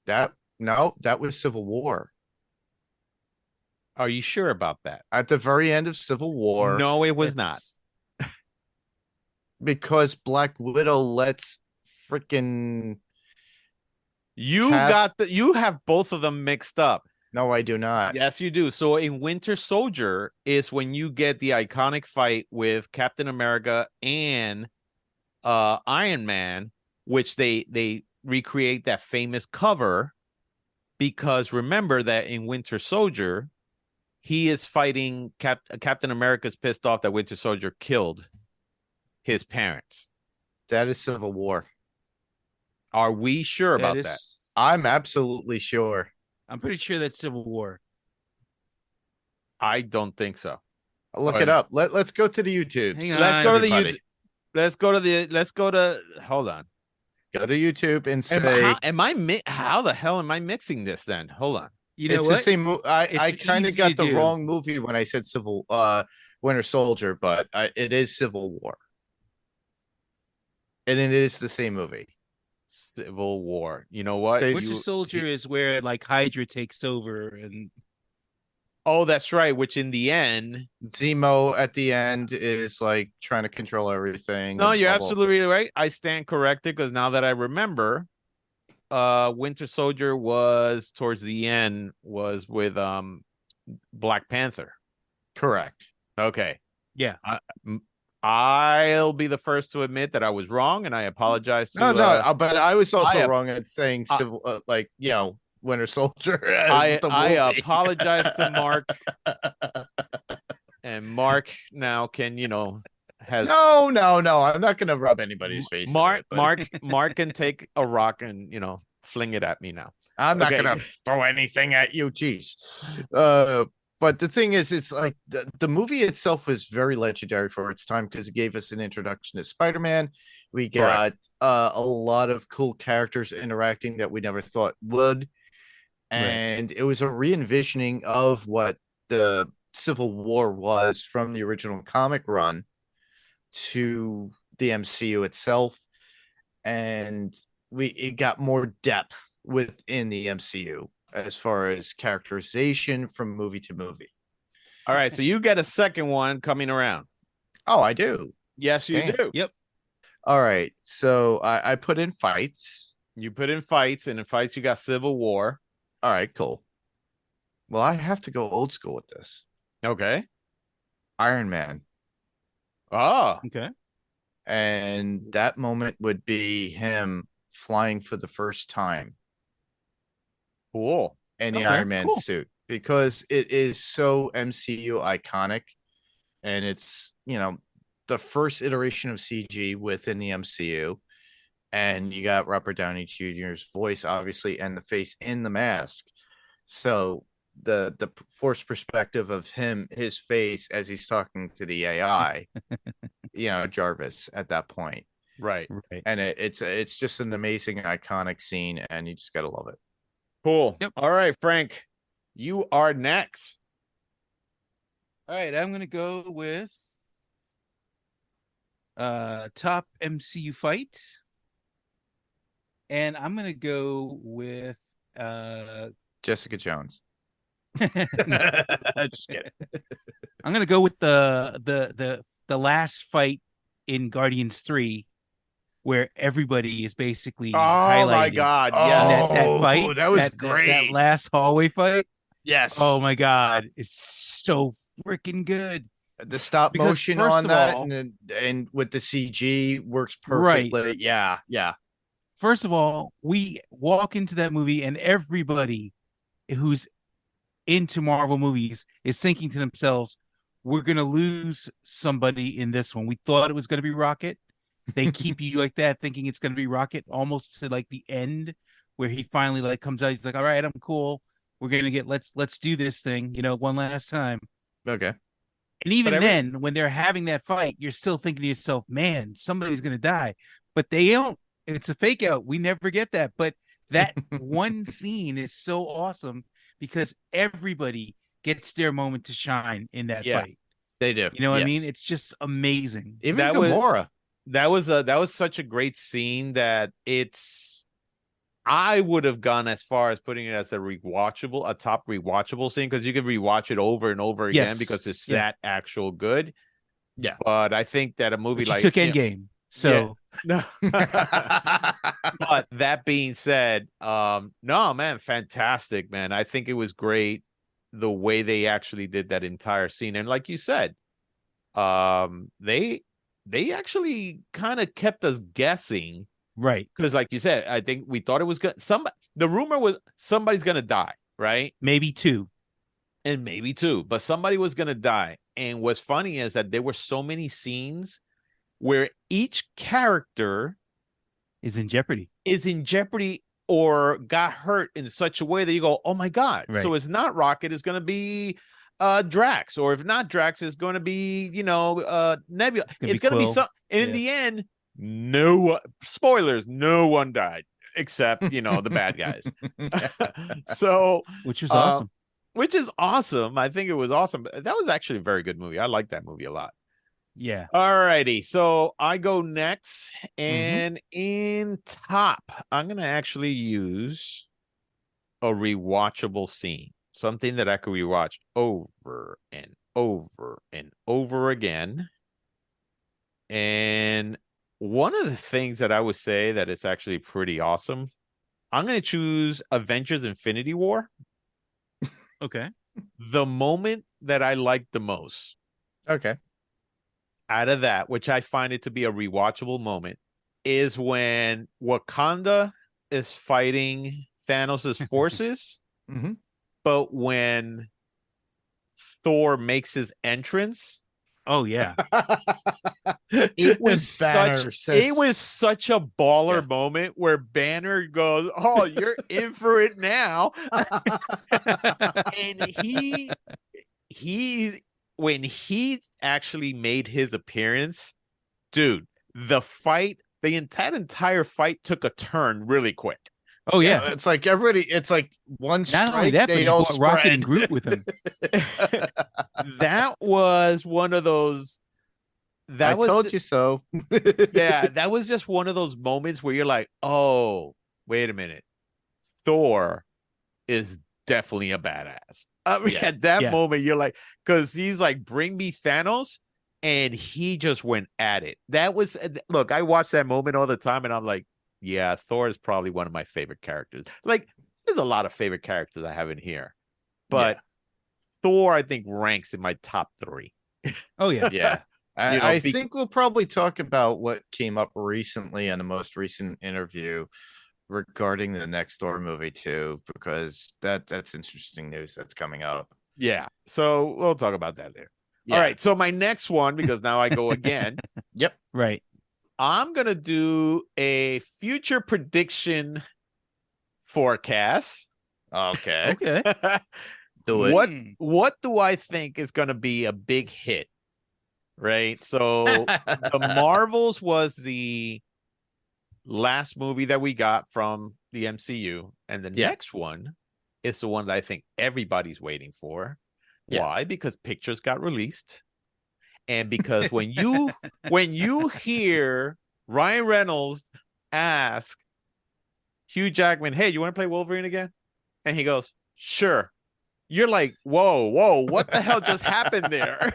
That was Civil War. Are you sure about that? At the very end of Civil War. No, it was not. Because Black Widow lets freaking you have both of them mixed up. No, I do not. Yes, you do. So in Winter Soldier is when you get the iconic fight with Captain America and Iron Man, which they recreate that famous cover, because remember that in Winter Soldier, he is fighting Captain America's pissed off that Winter Soldier killed his parents. That is Civil War. Are we sure about that? I'm absolutely sure. I'm pretty sure that's Civil War. I don't think so. I'll look it up. Let's go to the YouTube. Let's go to the YouTube. Let's go to hold on. Go to YouTube and say how the hell am I mixing this then? Hold on. You know it's what? The same I kind of got the wrong movie when I said Winter Soldier, but it is Civil War. And it is the same movie. Civil War. You know what? Winter Soldier is where Hydra takes over and that's right. Which in the end, Zemo at the end is trying to control everything. No, you're absolutely right. I stand corrected because now that I remember, Winter Soldier was towards the end was with Black Panther. Correct. Okay. Yeah. I'll be the first to admit that I was wrong, and I apologize to. But I was also I- wrong at saying civil, Winter Soldier. I apologize to Mark, and Mark now can has No, I'm not gonna rub anybody's face. Mark can take a rock and fling it at me now. I'm not gonna throw anything at you. Jeez. But the thing is, it's like the movie itself was very legendary for its time because it gave us an introduction to Spider-Man. We got a lot of cool characters interacting that we never thought would. And it was a re-envisioning of what the Civil War was from the original comic run to the MCU itself. And it got more depth within the MCU as far as characterization from movie to movie. All right, so you get a second one coming around. Oh, I do. Yes, you do. Yep. All right, so I put in fights. You put in fights, and in fights you got Civil War. All right, cool. Well, I have to go old school with this. Okay. Iron Man. Oh, okay. And that moment would be him flying for the first time. Cool. In the Iron Man suit, because it is so MCU iconic, and it's the first iteration of CG within the MCU, and you got Robert Downey Jr.'s voice, obviously, and the face in the mask. So the forced perspective of his face as he's talking to the AI, Jarvis at that point, right. And it's just an amazing iconic scene, and you just gotta love it. Cool. Yep. All right, Frank, you are next. All right, I'm gonna go with top MCU fight, and I'm gonna go with Jessica Jones. Just kidding. I'm gonna go with the last fight in Guardians 3, where everybody is basically highlighted. My God! Yeah, that fight, that was great. That last hallway fight. Yes. Oh my God, it's so freaking good. The stop motion on that and with the CG works perfectly. Right. Yeah. First of all, we walk into that movie and everybody who's into Marvel movies is thinking to themselves, we're going to lose somebody in this one. We thought it was going to be Rocket. They keep you like that, thinking it's going to be Rocket, almost to like the end where he finally comes out. He's like, all right, I'm cool. We're going to get, let's do this thing, one last time. Okay. And even then, when they're having that fight, you're still thinking to yourself, man, somebody's going to die. But they don't. It's a fake out. We never get that. But that one scene is so awesome because everybody gets their moment to shine in that fight. They do. You know what I mean? It's just amazing. Even Gamora. That was such a great scene that I would have gone as far as putting it as a top rewatchable scene, because you can rewatch it over and over again because it's that actual good. Yeah. But I think that a movie like took Endgame. So but that being said, no, man, fantastic, man. I think it was great the way they actually did that entire scene. And like you said, they actually kind of kept us guessing. Right. Because like you said, I think we thought it was good. The rumor was somebody's going to die, right? Maybe two. But somebody was going to die. And what's funny is that there were so many scenes where each character is in jeopardy or got hurt in such a way that you go, oh my God. Right. So it's not Rocket, it's going to be Drax, or if not Drax, it's going to be, Nebula. It's going to be some, and in the end, spoilers, no one died except, the bad guys. So, which is awesome. Which is awesome. I think it was awesome. That was actually a very good movie. I like that movie a lot. Yeah. All righty. So I go next, and in top, I'm gonna actually use a rewatchable scene, something that I could rewatch over and over and over again. And one of the things that I would say that it's actually pretty awesome, I'm gonna choose Avengers Infinity War. Okay. The moment that I liked the most. Okay. out of that, which I find it to be a rewatchable moment, is when Wakanda is fighting Thanos' forces, but when Thor makes his entrance. Oh yeah. It was Banner such a baller moment where Banner goes, "Oh, you're in for it now." And he when he actually made his appearance, dude, the entire fight took a turn really quick. Oh yeah. It's like everybody. It's like one strike. Not only that, but they he all brought Rocket spread. and Groot with him. That was one of those. I told you so. Yeah, that was just one of those moments where you're like, "Oh, wait a minute, Thor is definitely a badass." At that moment, you're like, because he's like, "Bring me Thanos," and he just went at it. That was look. I watch that moment all the time, and I'm like, "Yeah, Thor is probably one of my favorite characters." Like, there's a lot of favorite characters I have in here, but Thor, I think, ranks in my top 3. Oh yeah, yeah. I think we'll probably talk about what came up recently in the most recent interview regarding the next Thor movie too, because that's interesting news that's coming up. Yeah, so we'll talk about that there. All right, so my next one, because now I go again. Yep. Right. I'm gonna do a future prediction forecast. Okay. Okay. Do it. What do I think is gonna be a big hit? Right. So the Marvels was the last movie that we got from the MCU, and the next one is the one that I think everybody's waiting for. Why? Because pictures got released, and because when you hear Ryan Reynolds ask Hugh Jackman, "Hey, you want to play Wolverine again?" and he goes, "Sure." You're like, whoa, what the hell just happened there?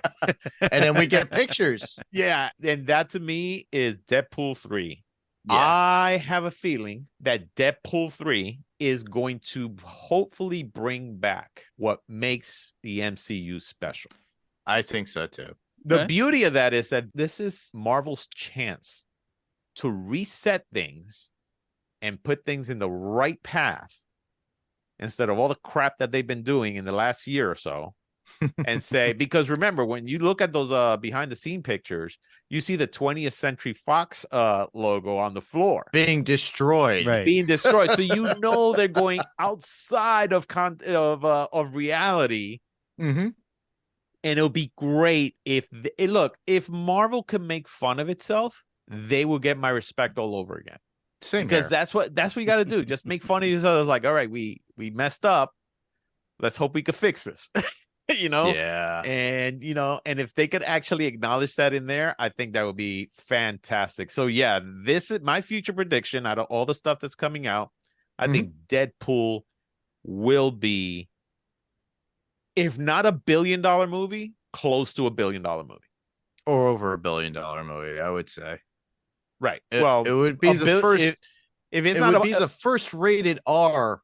And then we get pictures. Yeah, and that to me is Deadpool 3. Yeah. I have a feeling that Deadpool 3 is going to hopefully bring back what makes the MCU special. I think so too. The beauty of that is that this is Marvel's chance to reset things and put things in the right path instead of all the crap that they've been doing in the last year or so. And say, because remember, when you look at those behind the scene pictures, you see the 20th Century Fox logo on the floor being destroyed. So you know they're going outside of reality. Mm-hmm. And it'll be great if if Marvel can make fun of itself, they will get my respect all over again. Same because here. that's what you got to do. Just make fun of yourself. Like, all right, we messed up. Let's hope we could fix this. Yeah. And and if they could actually acknowledge that in there, I think that would be fantastic. So yeah, this is my future prediction out of all the stuff that's coming out. I think Deadpool will be, if not $1 billion movie, close to $1 billion movie, or over $1 billion movie, I would say. Right. It would be the first. If it's it not would be the first rated R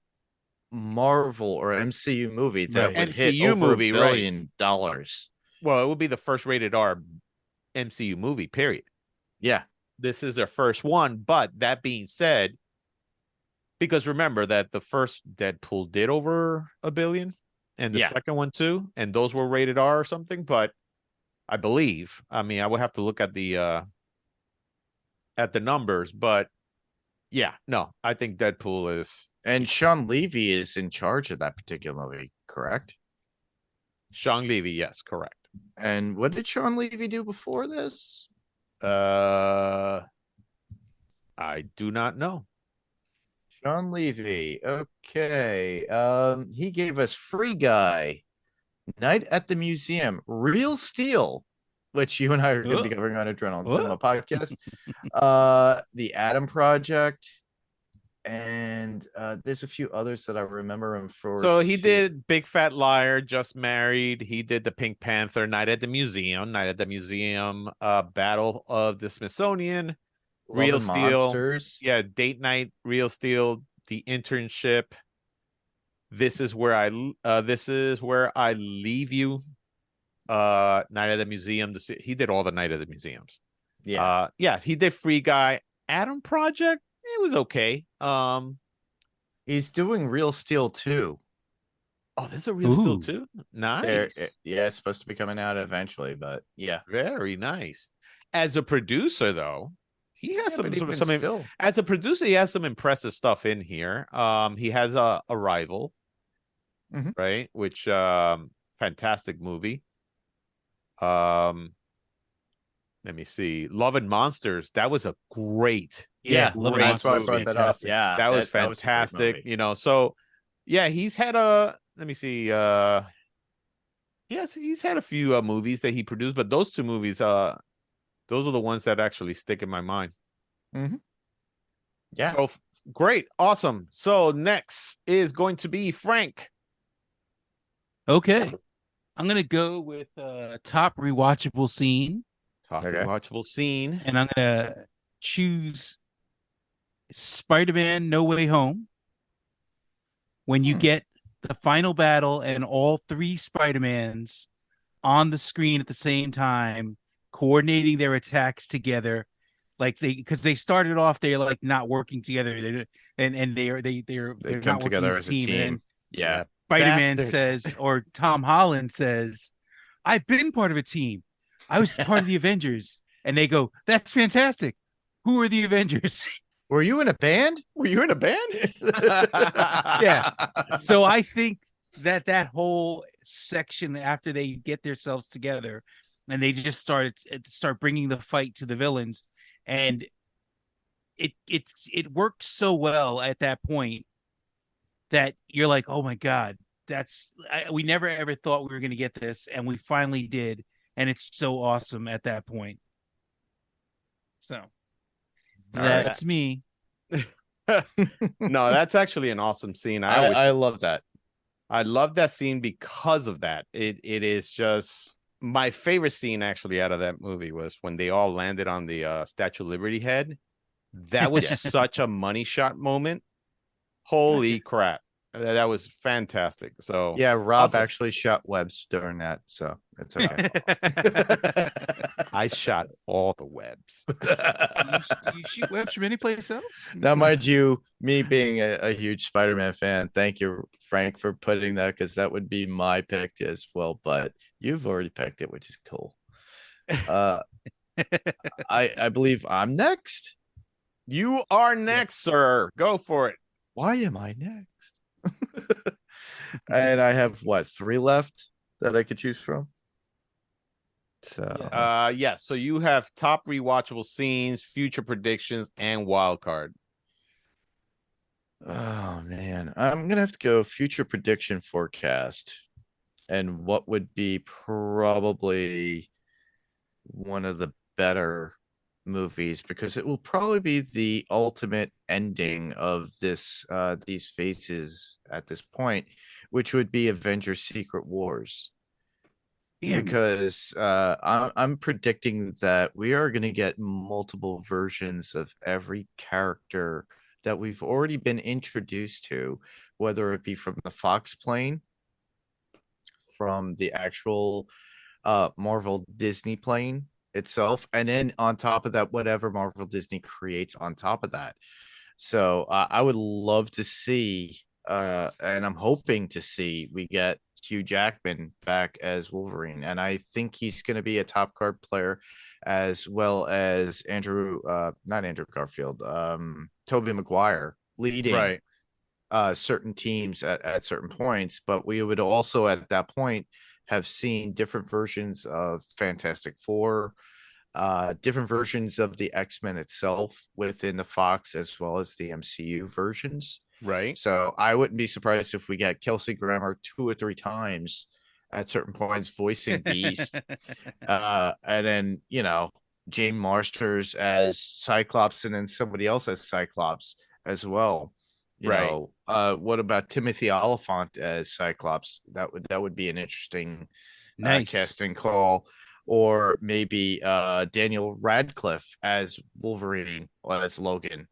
Marvel or MCU movie that would hit over $1 billion. Well, it would be the first rated R MCU movie, period. Yeah. This is their first one. But that being said, because remember that the first Deadpool did over $1 billion and the second one too, and those were rated R or something. But I believe, I would have to look at the numbers, but yeah, no, I think Deadpool is. And Sean Levy is in charge of that particular movie, correct? Sean Levy, yes, correct. And what did Sean Levy do before this? I do not know. Sean Levy. Okay. He gave us Free Guy, Night at the Museum, Real Steel, which you and I are going to be covering on Adrenaline Cinema Podcast, The Atom Project, and there's a few others that I remember him for. So he did Big Fat Liar, Just Married. He did the Pink Panther, Night at the Museum, Battle of the Smithsonian, Real Steel, Monsters. Yeah, Date Night, Real Steel, The Internship. This is where I leave you. Night of the Museum. He did all the Night of the Museums. Yeah. Yeah, he did Free Guy. Adam Project, it was okay. He's doing Real Steel too. Oh, there's a Real Steel Ooh. too. Nice. Yeah, it's supposed to be coming out eventually, but yeah. Very nice. As a producer, though, he has some still. as a producer, he has some impressive stuff in here. He has Arrival, Mhm. right? Which fantastic movie. Let me see. Love and Monsters. That was a great. Yeah, Love and that's why I Monsters brought is that up. fantastic. Yeah, That was was a great fantastic. movie. You know, so yeah, he's had let me see. Yes, he's had a few movies that he produced, but those two movies, those are the ones that actually stick in my mind. Yeah. So great, awesome. So next is going to be Frank. Okay. I'm gonna go with top rewatchable scene, Top Okay. rewatchable scene. and I'm gonna choose Spider-Man: No Way Home. When you get the final battle and all three Spider-Mans on the screen at the same time, coordinating their attacks together, like because they started off, they're like not working together, they're They not come working together as as a team. and then Yeah. Spider-Man Bastard. says, or Tom Holland says, "I've been part of a team. I was part of the Avengers," and they go, "That's fantastic. Who are the Avengers?" Were you in a band? Were you in a band? Yeah. So I think that whole section after they get themselves together and they just start bringing the fight to the villains, and it worked so well at that point that you're like, oh my god, we never ever thought we were going to get this, and we finally did, and it's so awesome at that point. So that's me. No, that's actually an awesome scene. I love that. I love that scene because of that. It is just my favorite scene actually out of that movie was when they all landed on the Statue of Liberty head. That was such a money shot moment. Holy crap. That was fantastic. So Yeah, Rob awesome. actually shot webs during that, so it's okay. I shot all the webs. You shoot webs from any place else? Now, mind you, me being a huge Spider-Man fan, thank you, Frank, for putting that, because that would be my pick as well. But you've already picked it, which is cool. I believe I'm next. You are next, sir. Go for it. Why am I next? And I have what, 3 left that I could choose from? So yeah, so you have top rewatchable scenes, future predictions, and wild card. oh man, I'm gonna have to go future prediction forecast. And what would be probably one of the better movies, because it will probably be the ultimate ending of these phases at this point, which would be Avengers Secret Wars. Because I'm predicting that we are going to get multiple versions of every character that we've already been introduced to, whether it be from the Fox plane, from the actual Marvel Disney plane itself, and then on top of that, whatever Marvel Disney creates on top of that. So I would love to see, and I'm hoping to see, we get Hugh Jackman back as Wolverine, and I think he's going to be a top card player, as well as not Andrew Garfield, Tobey Maguire leading certain teams at certain points. But we would also at that point have seen different versions of Fantastic Four, different versions of the X-Men itself within the Fox, as well as the MCU versions. Right. So I wouldn't be surprised if we get Kelsey Grammer 2 or 3 times at certain points voicing Beast. And then, Jane Marsters as Cyclops, and then somebody else as Cyclops as well. What about Timothy Oliphant as Cyclops? That would be an interesting casting call. Or maybe Daniel Radcliffe as Wolverine or as Logan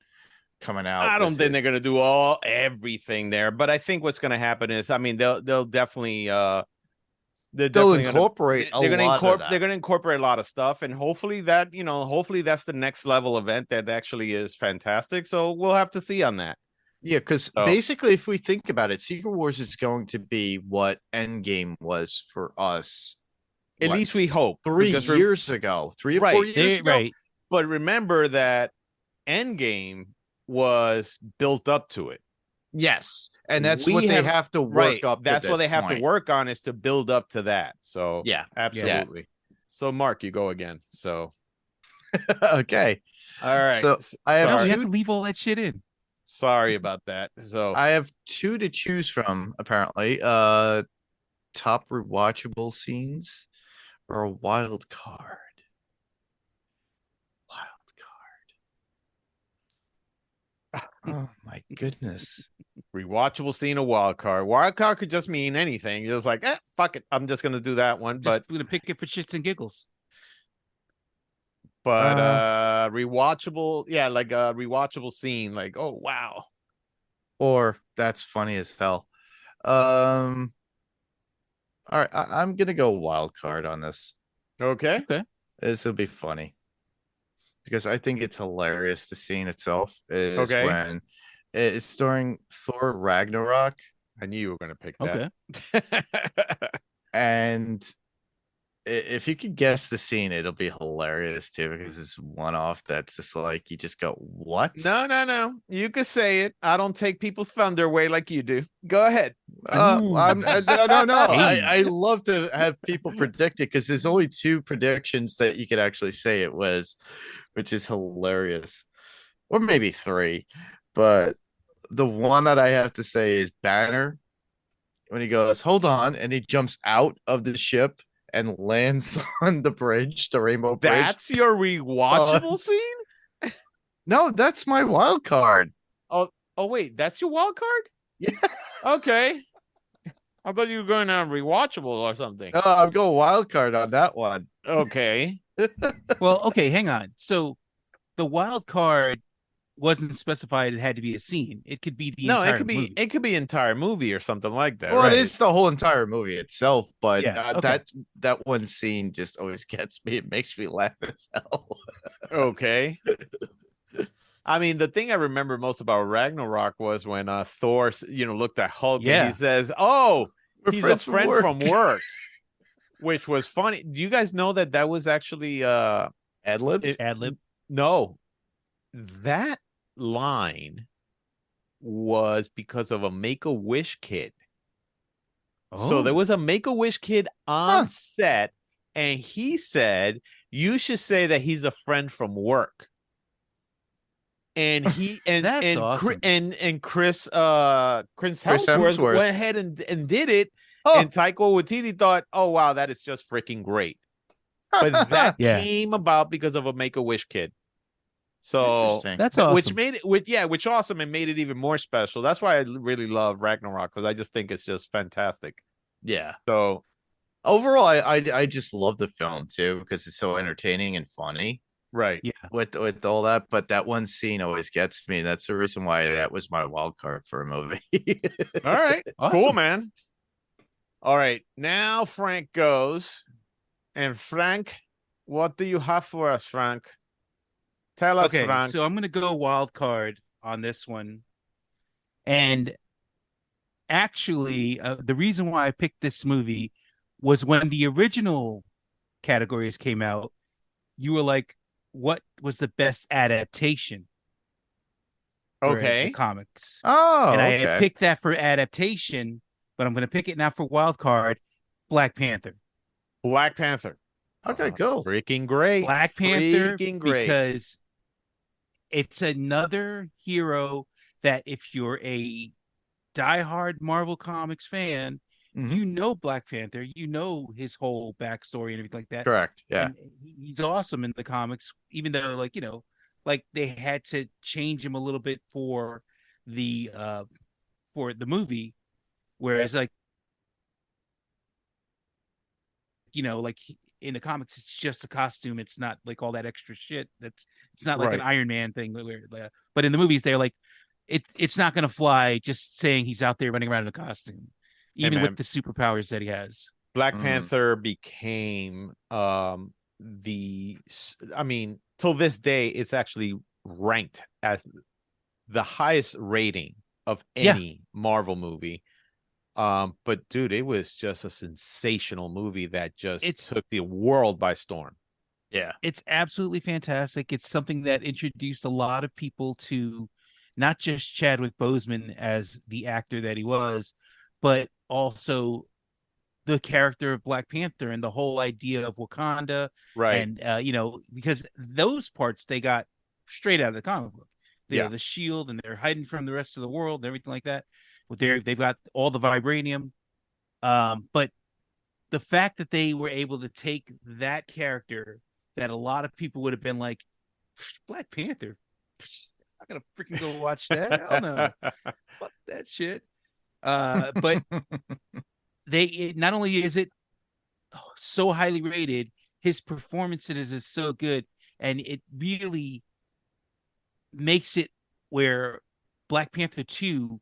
coming out. I don't think they're going to do everything there, but I think what's going to happen is, they'll definitely They're They'll definitely incorporate a they're gonna lot of that. they're gonna incorporate a lot of stuff, and hopefully that, you know, hopefully that's the next level event that actually is fantastic. So we'll have to see on that. Yeah, because So- basically, if we think about it, Secret Wars is going to be what Endgame was for us. At what, least we hope. 3 because years ago, 3 or 4 Right, years ago. Right. But remember that Endgame was built up to it. Yes, and that's We what they have- have to work Right. up. That's to what this they have point. to work on, is to build up to that. So Yeah. absolutely. So Mark, you go again. So Okay, all right. So I have No, we sorry, have to leave all that shit in. sorry about that. So I have 2 to choose from. Apparently, top rewatchable scenes or a wild card. Oh my goodness. rewatchable scene, a wild card. Wild card could just mean anything. You're just like, fuck it. I'm just gonna do that one. Just gonna pick it for shits and giggles. But rewatchable, yeah, like a rewatchable scene, like, oh wow. Or that's funny as hell. All right, I'm gonna go wild card on this. Okay. This will be funny because I think it's hilarious. The scene itself is Okay. when it's during Thor Ragnarok, I knew you were gonna pick that. Okay. and if you could guess the scene, it'll be hilarious too because it's one off that's just like you just go, what? No. You could say it. I don't take people's thunder away like you do. Go ahead. No. Hey. I love to have people predict it because there's only 2 predictions that you could actually say it was, which is hilarious, or maybe 3. But the one that I have to say is Banner when he goes, "Hold on," and he jumps out of the ship and lands on the bridge, the Rainbow Bridge. That's your rewatchable scene? No, that's my wild card. Oh wait, that's your wild card? Yeah. Okay. I thought you were going on rewatchable or something. No, I'm going wild card on that one. Okay. Well, okay, hang on. So the wild card wasn't specified it had to be a scene. It could be the No, entire it could be movie. it could be entire movie or something like that. Well, right? it is the whole entire movie itself, but Yeah, okay. that one scene just always gets me. It makes me laugh as hell. Okay. I mean, the thing I remember most about Ragnarok was when Thor, looked at Hulk and Yeah. he says, "Oh, We're he's a friends from friend work." from work," which was funny. Do you guys know that was actually Ad-lib? Ad lib. no, that line was because of a Make-A-Wish kid. So there was a Make-A-Wish kid on set, and he said, "You should say that he's a friend from work." And he and That's and awesome. and Chris Hemsworth Hemsworth. went ahead and did it. Oh. And Taika Waititi thought, "Oh wow, that is just freaking great." But that Yeah. came about because of a Make-A-Wish kid. So Interesting. That's awesome. which made it which awesome and made it even more special. That's why I really love Ragnarok, because I just think it's just fantastic. Yeah. So Overall, I just love the film too because it's so entertaining and funny right. Yeah. with all that. But that one scene always gets me. That's the reason why that was my wild card for a movie. All right. Awesome. Cool, man. All right. Now Frank goes. And Frank, what do you have for us, Frank? Tell us, Okay, Frank. so I'm gonna go wild card on this one, and actually, the reason why I picked this movie was when the original categories came out. You were like, "What was the best adaptation?" for Okay. the comics, Oh, and I okay. had picked that for adaptation, but I'm gonna pick it now for wild card. Black Panther. Black Panther. Okay, cool. Freaking great. Black Panther Freaking great. because it's another hero that if you're a diehard Marvel Comics fan, Mhm. you know Black Panther, you know his whole backstory and everything like that. Correct. Yeah. And he's awesome in the comics, even though like they had to change him a little bit for the movie, whereas like in the comics, it's just a costume. It's not like all that extra shit. It's not like an Right. Iron Man thing. But in the movies, they're like, it's not going to fly just saying he's out there running around in a costume, even man. with the superpowers that he has. Black Panther became till this day, it's actually ranked as the highest rating of any Marvel movie. But dude, it was just a sensational movie that just took the world by storm. Yeah. It's absolutely fantastic. It's something that introduced a lot of people to not just Chadwick Boseman as the actor that he was, but also the character of Black Panther and the whole idea of Wakanda. Right. And, because those parts they got straight out of the comic book. The shield, and they're hiding from the rest of the world and everything like that. They've got all the vibranium. But the fact that they were able to take that character that a lot of people would have been like, Black Panther, I'm not gonna freaking go watch that. Hell no. Fuck that shit. But not only is it so highly rated, his performance in it is so good, and it really makes it where Black Panther 2,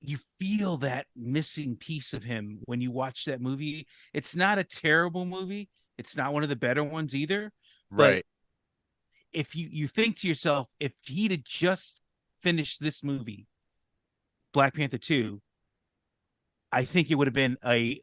you feel that missing piece of him when you watch that movie. It's not a terrible movie. It's not one of the better ones either. Right. But if you think to yourself, if he'd have just finished this movie, Black Panther 2, I think it would have been they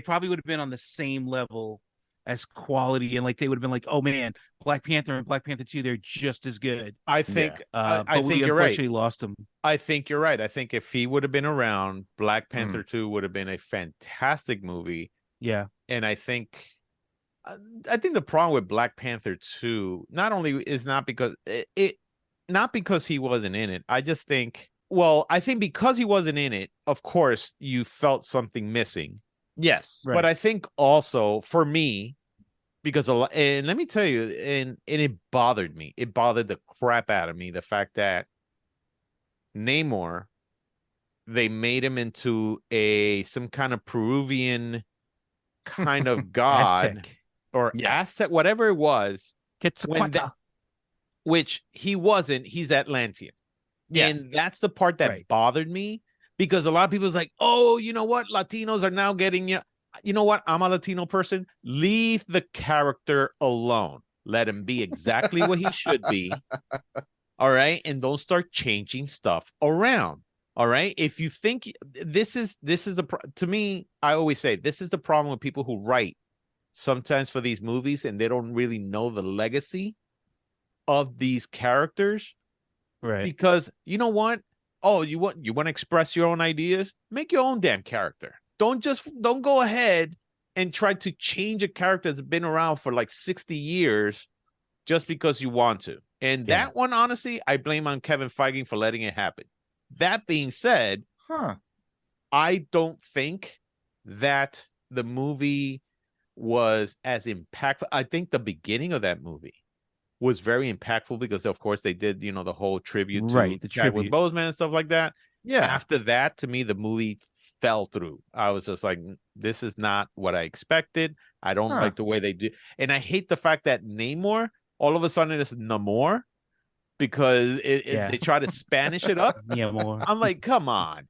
probably would have been on the same level as quality, and like they would have been like, oh man, Black Panther and Black Panther 2, they're just as good. I think but I think we you're right. unfortunately lost him. I think you're right. I think if he would have been around, Black Panther 2 would have been a fantastic movie. Yeah. And I think the problem with Black Panther 2 not only is not because not because he wasn't in it. I just think, I think because he wasn't in it, of course, you felt something missing. Yes. Right. But I think also for me, because and let me tell you, and it bothered me. It bothered the crap out of me, the fact that Namor, they made him into some kind of Peruvian kind of god Aztec. or Aztec, whatever it was, which he wasn't. He's Atlantean. Yeah. And that's the part that bothered me, because a lot of people was like, oh, you know what? Latinos are now getting, you know what? I'm a Latino person. Leave the character alone. Let him be exactly what he should be. All right. And don't start changing stuff around. All right. If you think this is to me, I always say this is the problem with people who write sometimes for these movies and they don't really know the legacy of these characters. Right. Because you know what? Oh, you want to express your own ideas? Make your own damn character. Don't go ahead and try to change a character that's been around for like 60 years just because you want to. And that one, honestly, I blame on Kevin Feige for letting it happen. That being said, I don't think that the movie was as impactful. I think the beginning of that movie was very impactful because, of course, they did, the whole tribute to the Chadwick Boseman and stuff like that. Yeah. After that, to me, the movie fell through. I was just like, this is not what I expected. I don't like the way they do. And I hate the fact that Namor, all of a sudden, is Namor because they try to Spanish it up. Namor. I'm like, come on.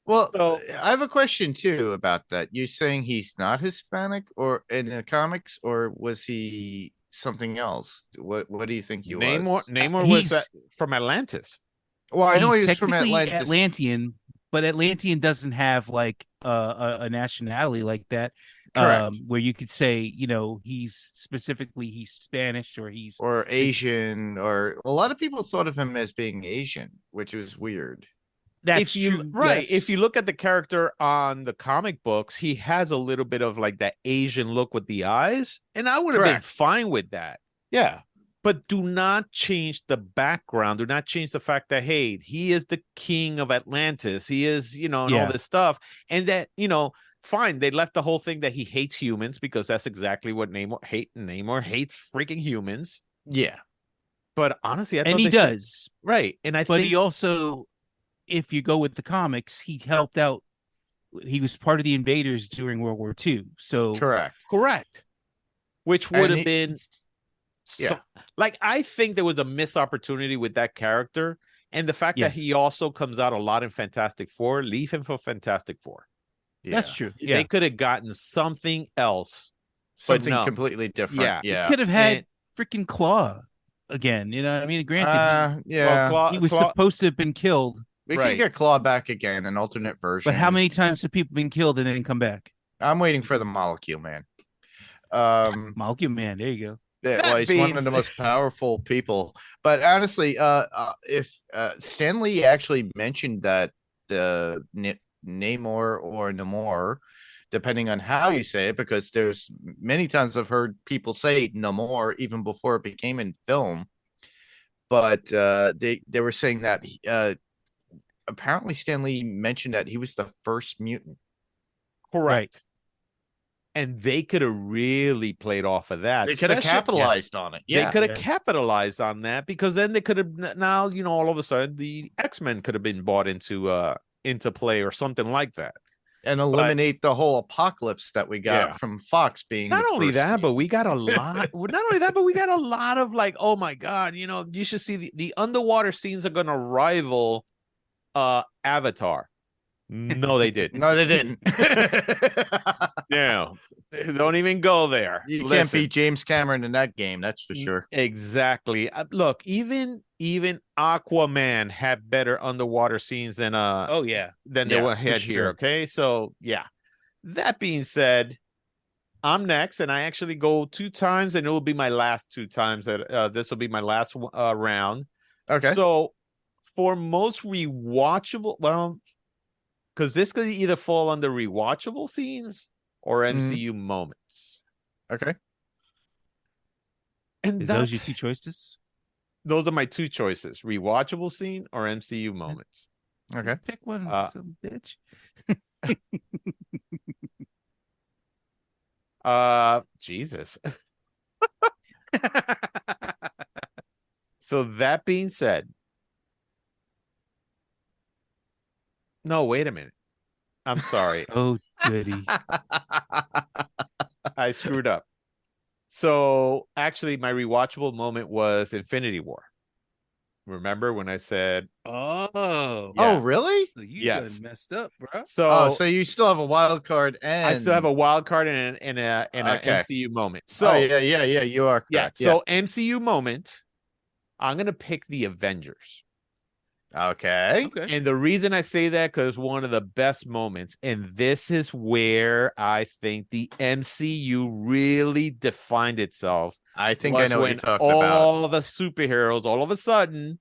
Well, I have a question, too, about that. You're saying he's not Hispanic or in the comics, or was he something else? What do you think he was? Namor was from Atlantis. Well, I know he's he was from Atlantis. Atlantean, but Atlantean doesn't have like a nationality like that. Correct. Where you could say, he's Spanish or Asian, or a lot of people thought of him as being Asian, which was weird. That's true. Right. Yes. If you look at the character on the comic books, he has a little bit of like that Asian look with the eyes, and I would have been fine with that. Yeah. But do not change the background. Do not change the fact that, hey, he is the king of Atlantis. He is, and all this stuff. And that, fine. They left the whole thing that he hates humans because that's exactly what Namor hates. Namor hates freaking humans. Yeah. But honestly, and he does. Right. And but he also, if you go with the comics, he helped out. He was part of the invaders during World War II. So correct. Which would have been... I think there was a missed opportunity with that character, and the fact that he also comes out a lot in Fantastic Four. Leave him for Fantastic Four. That's true. They Yeah, could have gotten something else. Something no. completely different. Yeah. Yeah. could have had And- freaking Claw again. You know what I mean? Granted, Yeah. he was supposed to have been killed. We Right. could get Claw back again, an alternate version. But how many times have people been killed and then come back? I'm waiting for the Molecule Man. Molecule Man, there you go. Yeah, well, he's one of the most powerful people. But honestly, if Stan Lee actually mentioned that the Namor or Namor, depending on how you say it, because there's many times I've heard people say Namor even before it became in film. But they were saying that apparently Stan Lee mentioned that he was the first mutant. Correct. And they could have really played off of that. They could have capitalized on it. Yeah. They could have capitalized on that, because then they could have now, all of a sudden the X-Men could have been brought into play or something like that. And eliminate the whole apocalypse that we got from Fox being not only that, but we got a lot. Not only that, but we got a lot of like, oh my God, you should see the underwater scenes are gonna rival Avatar. No, they didn't. No, they didn't. No, don't even go there. You can't beat James Cameron in that game, that's for sure. Exactly. Look, even Aquaman had better underwater scenes than than they had here. Okay, so yeah. That being said, I'm next, and I actually go 2 times, and it will be my last 2 times that this will be my last round. Okay. So for most rewatchable, well, because this could either fall under rewatchable scenes or MCU moments. Okay. And those your 2 choices? Those are my 2 choices: rewatchable scene or MCU moments. Okay. Pick one, some bitch. Jesus. So that being said, no, wait a minute. I'm sorry. Oh, goody. I screwed up. So actually, my rewatchable moment was Infinity War. Remember when I said, Oh, really? So you done messed up, bro. So you still have a wild card, and I still have a wild card and an MCU moment. So yeah, you are correct. So MCU moment, I'm gonna pick the Avengers. Okay. And the reason I say that, because one of the best moments, and this is where I think the MCU really defined itself. I think I know what you're talking about. All the superheroes, all of a sudden,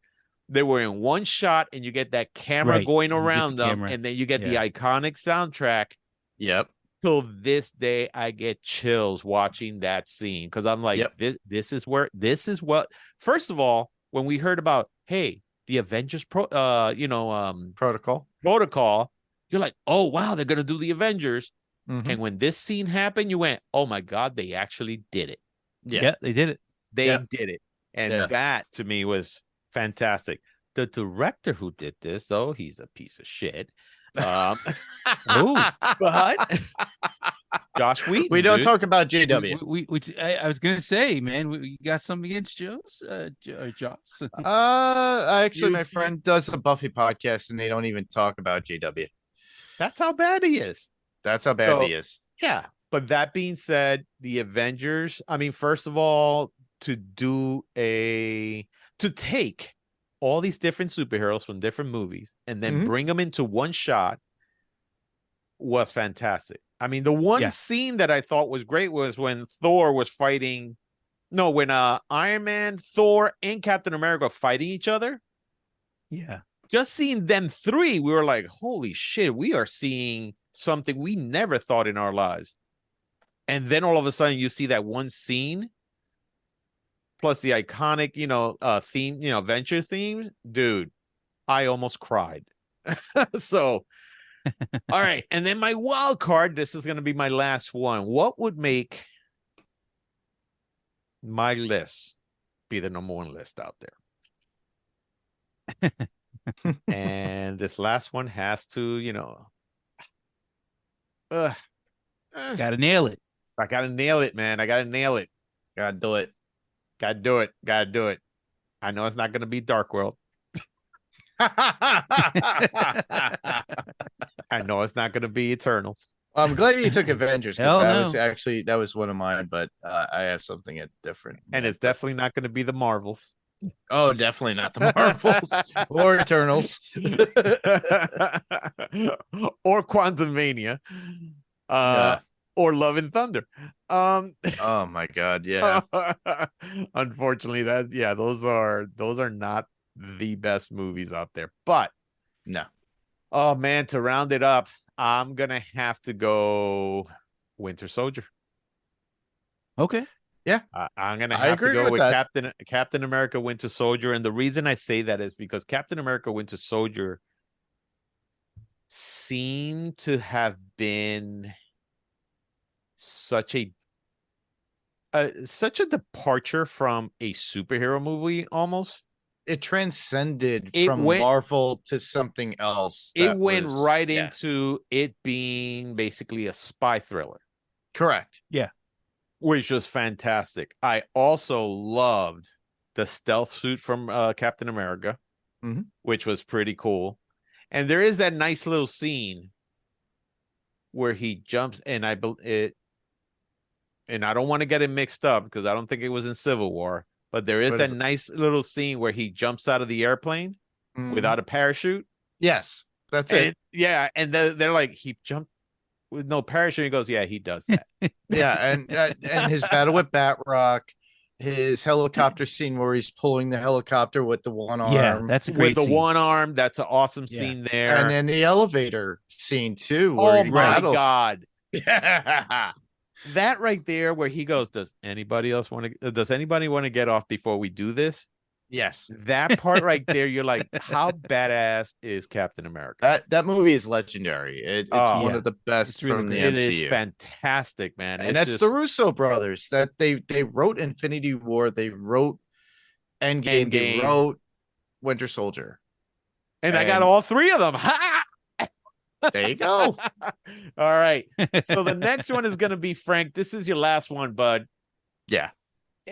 they were in one shot, and you get that camera going around them, and then you get the iconic soundtrack. Yep. Till this day, I get chills watching that scene, because I'm like, this is what. First of all, when we heard about, hey, the Avengers protocol, you're like, oh wow, they're gonna do the Avengers. And when this scene happened, you went, oh my God, they actually did it. Yeah, they did it. They did it. And that to me was fantastic. The director who did this, though, he's a piece of shit. But Josh Whedon. We don't talk about JW. I was gonna say, man, we got something against Joss. Actually, my friend does a Buffy podcast, and they don't even talk about JW. That's how bad he is. That's how bad he is. Yeah. But that being said, the Avengers, I mean, first of all, to take all these different superheroes from different movies and then bring them into one shot was fantastic. I mean, the one scene that I thought was great was when Thor was fighting. No, when Iron Man, Thor, and Captain America fighting each other. Yeah. Just seeing them 3, we were like, holy shit, we are seeing something we never thought in our lives. And then all of a sudden you see that one scene plus the iconic, theme, adventure theme. Dude, I almost cried. So, all right. And then my wild card, this is going to be my last one. What would make my list be the number 1 list out there? And this last one has to, gotta nail it. I gotta nail it, man. I gotta nail it. Gotta do it. Gotta do it. Gotta do it. I know it's not gonna be Dark World. I know it's not going to be Eternals. I'm glad you took Avengers because Hell that no. was actually that was one of mine, but I have something different. And it's definitely not going to be the Marvels. Oh, definitely not the Marvels or Eternals. Or Quantum Mania. Yeah. Or Love and Thunder. Oh my god, yeah. Unfortunately, those are not the best movies out there. But No. oh man, to round it up, I'm gonna have to go Winter Soldier. Okay. Yeah. I'm gonna I have to agree go with with that. Captain America Winter Soldier. And the reason I say that is because Captain America Winter Soldier seemed to have been such a departure from a superhero movie almost. It transcended It from went- Marvel to something else. It that went was- right yeah. into it being basically a spy thriller, Correct. which was fantastic. I also loved the stealth suit from Captain America, Mhm. which was pretty cool. And there is that nice little scene where he jumps, and I don't want to get it mixed up because I don't think it was in Civil War, but there is What that is it? nice little scene where he jumps out of the airplane Mhm. without a parachute. Yes, that's And it. and they're like, he jumped with no parachute. He goes, yeah, he does that. Yeah, and his battle with Batrock, his helicopter scene where he's pulling the helicopter with the one arm. Yeah, that's a With great the scene. one arm, that's an awesome Yeah. scene there. and then the elevator scene too. Where Oh he my battles. god, Yeah. that right there, where he goes, does anybody want to get off before we do this? Yes. That part right there, you're like, how badass is Captain America? That movie is legendary. It's Oh, one yeah. of the best It's really from the great. It is MCU. fantastic, man. And It's that's just- the Russo brothers that they wrote Infinity War, they wrote Endgame, they Endgame. wrote Winter Soldier. and I got and- all three of them. Ha! There you go. All right. So the next one is going to be, Frank, this is your last one, bud. Yeah.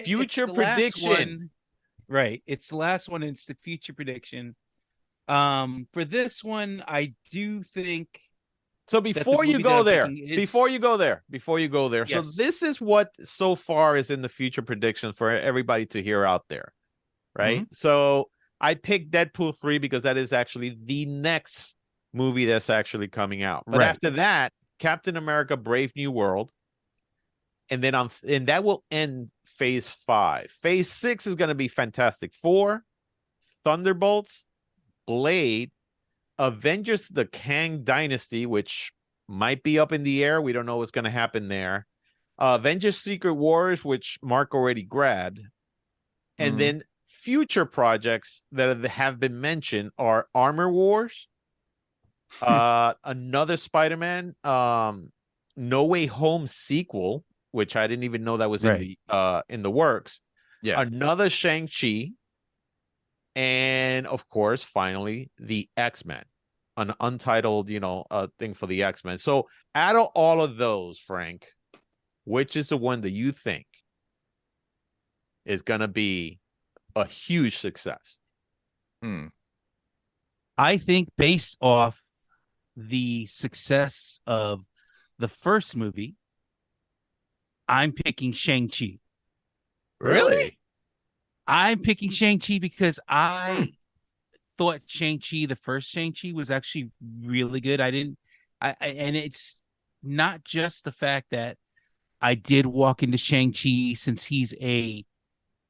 Future It's the last prediction. one. Right. It's the last one. It's the future prediction. For this one, I do think So the before you movie go that there, I'm picking is- before you go there, so Yes. this is what so far is in the future predictions for everybody to hear out there, right? Mm-hmm. So I picked Deadpool 3 because that is actually the next movie that's actually coming out. But Right. after that, Captain America: Brave New World, and then and that will end Phase 5. Phase 6 is going to be Fantastic Four, Thunderbolts, Blade, Avengers: The Kang Dynasty, which might be up in the air. We don't know what's going to happen there. Avengers: Secret Wars, which Mark already grabbed. And Mhm. then future projects that have been mentioned are Armor Wars, another Spider-Man, No Way Home sequel, which I didn't even know that was Right. in the works. Yeah. Another Shang-Chi, and of course, finally, the X-Men, an untitled, thing for the X-Men. So out of all of those, Frank, which is the one that you think is going to be a huge success? I think based off the success of the first movie, I'm picking Shang-Chi. Really? I'm picking Shang-Chi because I thought Shang-Chi, the first Shang-Chi, was actually really good. And it's not just the fact that I did walk into Shang-Chi since he's